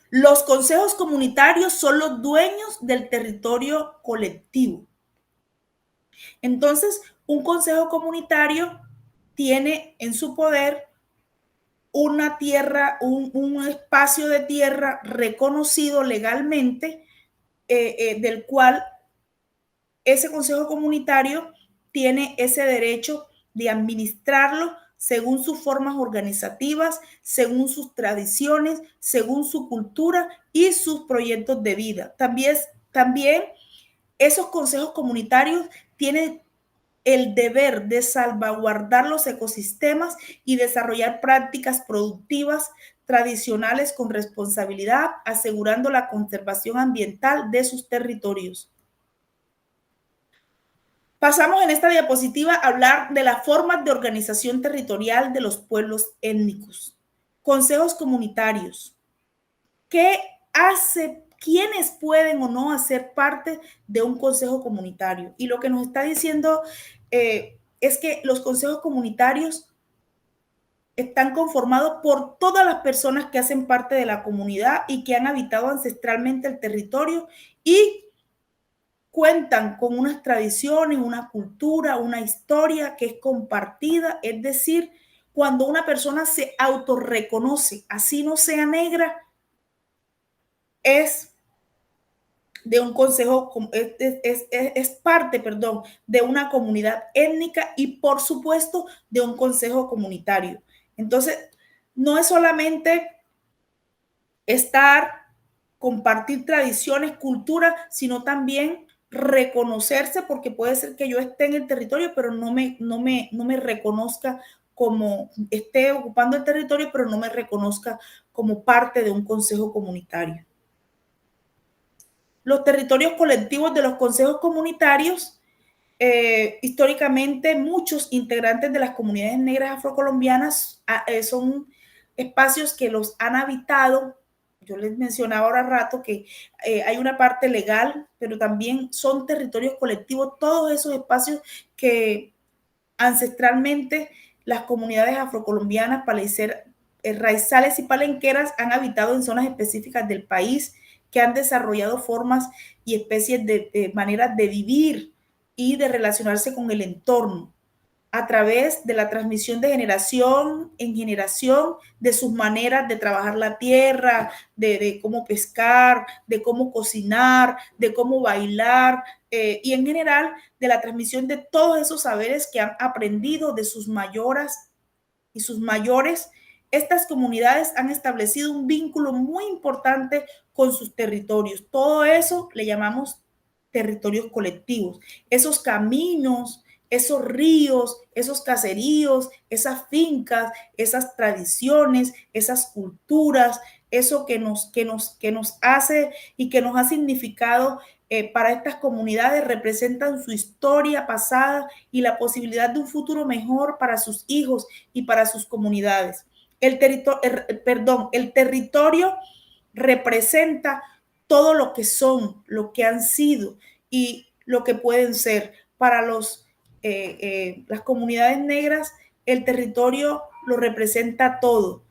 Los consejos comunitarios son los dueños del territorio colectivo. Entonces, un consejo comunitario tiene en su poder una tierra, un espacio de tierra reconocido legalmente, del cual ese consejo comunitario tiene ese derecho de administrarlo según sus formas organizativas, según sus tradiciones, según su cultura y sus proyectos de vida. También esos consejos comunitarios tienen el deber de salvaguardar los ecosistemas y desarrollar prácticas productivas tradicionales con responsabilidad, asegurando la conservación ambiental de sus territorios. Pasamos en esta diapositiva a hablar de las formas de organización territorial de los pueblos étnicos. Consejos comunitarios. ¿Qué hace? ¿Quiénes pueden o no hacer parte de un consejo comunitario? Y lo que nos está diciendo es que los consejos comunitarios están conformados por todas las personas que hacen parte de la comunidad y que han habitado ancestralmente el territorio y cuentan con unas tradiciones, una cultura, una historia que es compartida. Es decir, cuando una persona se autorreconoce, así no sea negra, es de un consejo, es parte, perdón, de una comunidad étnica y por supuesto de un consejo comunitario. Entonces, no es solamente compartir tradiciones, cultura, sino también reconocerse, porque puede ser que yo esté en el territorio, pero no me reconozca como esté ocupando el territorio, pero no me reconozca como parte de un consejo comunitario. Los territorios colectivos de los consejos comunitarios, históricamente muchos integrantes de las comunidades negras afrocolombianas son espacios que los han habitado. Yo les mencionaba ahora rato que hay una parte legal, pero también son territorios colectivos, todos esos espacios que ancestralmente las comunidades afrocolombianas, raizales y palenqueras han habitado en zonas específicas del país, que han desarrollado formas y especies de maneras de vivir y de relacionarse con el entorno a través de la transmisión de generación en generación de sus maneras de trabajar la tierra, de cómo pescar, de cómo cocinar, de cómo bailar, y en general de la transmisión de todos esos saberes que han aprendido de sus mayoras y sus mayores. Estas comunidades han establecido un vínculo muy importante con sus territorios. Todo eso le llamamos territorios colectivos. Esos caminos, esos ríos, esos caseríos, esas fincas, esas tradiciones, esas culturas, eso que nos hace y que nos ha significado para estas comunidades representan su historia pasada y la posibilidad de un futuro mejor para sus hijos y para sus comunidades. El territorio representa todo lo que son, lo que han sido y lo que pueden ser. Para las comunidades negras, el territorio lo representa todo.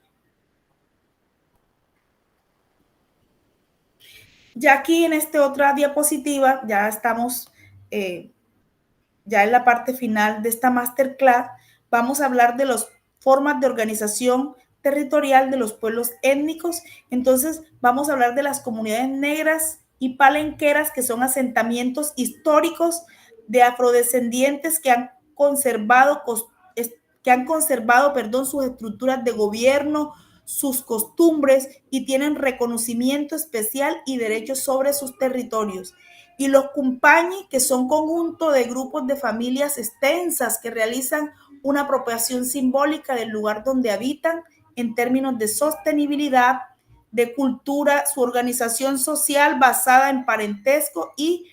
Ya aquí en esta otra diapositiva, ya estamos ya en la parte final de esta masterclass, vamos a hablar de las formas de organización territorial de los pueblos étnicos. Entonces, vamos a hablar de las comunidades negras y palenqueras, que son asentamientos históricos de afrodescendientes que han conservado, perdón, sus estructuras de gobierno, sus costumbres y tienen reconocimiento especial y derechos sobre sus territorios. Y los cumpañi, que son conjunto de grupos de familias extensas que realizan una apropiación simbólica del lugar donde habitan en términos de sostenibilidad, de cultura, su organización social basada en parentesco y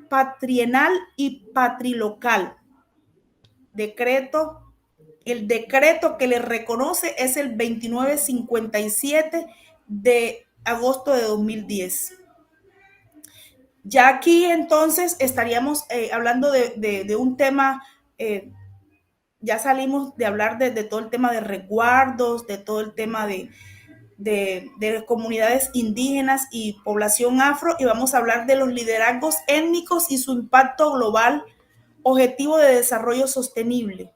patrienal y patrilocal. El decreto que le reconoce es el 2957 de agosto de 2010. Ya aquí entonces estaríamos hablando de un tema, ya salimos de hablar de todo el tema de resguardos, de todo el tema de comunidades indígenas y población afro, y vamos a hablar de los liderazgos étnicos y su impacto global, objetivo de desarrollo sostenible.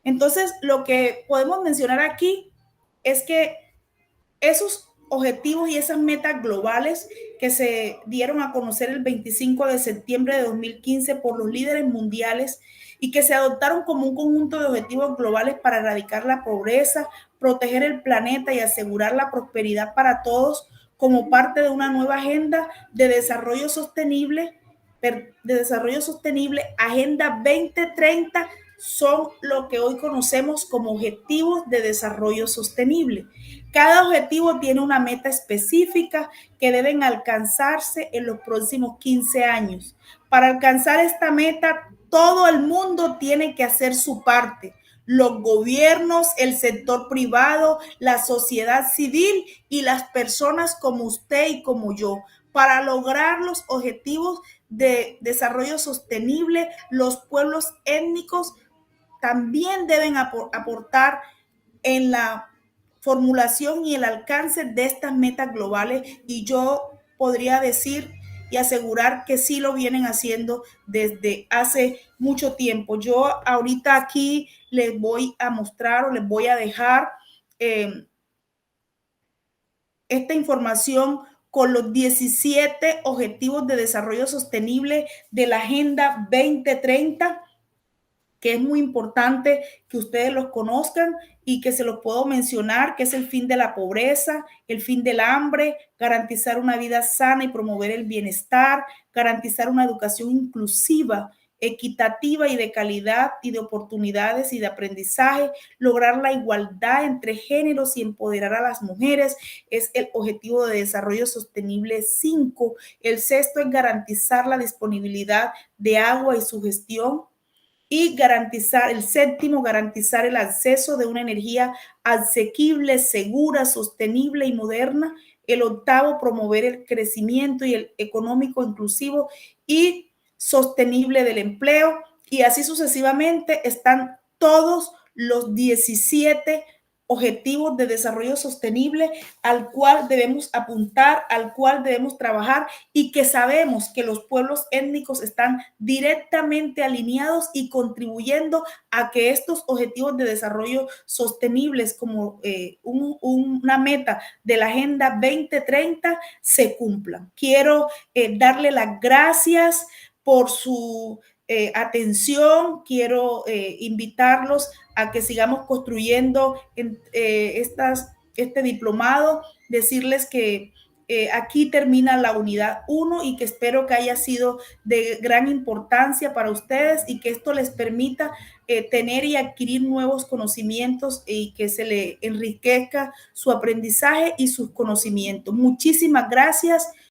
Entonces, lo que podemos mencionar aquí es que esos objetivos y esas metas globales que se dieron a conocer el 25 de septiembre de 2015 por los líderes mundiales y que se adoptaron como un conjunto de objetivos globales para erradicar la pobreza, proteger el planeta y asegurar la prosperidad para todos como parte de una nueva agenda de desarrollo sostenible, Agenda 2030, son lo que hoy conocemos como objetivos de desarrollo sostenible. Cada objetivo tiene una meta específica que deben alcanzarse en los próximos 15 años. Para alcanzar esta meta, todo el mundo tiene que hacer su parte. Los gobiernos, el sector privado, la sociedad civil y las personas como usted y como yo. Para lograr los objetivos de desarrollo sostenible, los pueblos étnicos también deben aportar en la formulación y el alcance de estas metas globales, y yo podría decir y asegurar que sí lo vienen haciendo desde hace mucho tiempo. Yo ahorita aquí les voy a mostrar o les voy a dejar esta información con los 17 Objetivos de Desarrollo Sostenible de la Agenda 2030, que es muy importante que ustedes los conozcan y que se los puedo mencionar, que es el fin de la pobreza, el fin del hambre, garantizar una vida sana y promover el bienestar, garantizar una educación inclusiva, equitativa y de calidad y de oportunidades y de aprendizaje, lograr la igualdad entre géneros y empoderar a las mujeres, es el objetivo de desarrollo sostenible 5. El sexto es garantizar la disponibilidad de agua y su gestión. Y el séptimo, garantizar el acceso de una energía asequible, segura, sostenible y moderna. El octavo, promover el crecimiento y el económico inclusivo y sostenible del empleo. Y así sucesivamente están todos los 17 objetivos de desarrollo sostenible al cual debemos apuntar, al cual debemos trabajar, y que sabemos que los pueblos étnicos están directamente alineados y contribuyendo a que estos objetivos de desarrollo sostenibles como una meta de la Agenda 2030 se cumplan. Quiero darle las gracias por su atención. Quiero invitarlos a que sigamos construyendo este diplomado, decirles que aquí termina la unidad 1 y que espero que haya sido de gran importancia para ustedes y que esto les permita tener y adquirir nuevos conocimientos y que se le enriquezca su aprendizaje y sus conocimientos. Muchísimas gracias.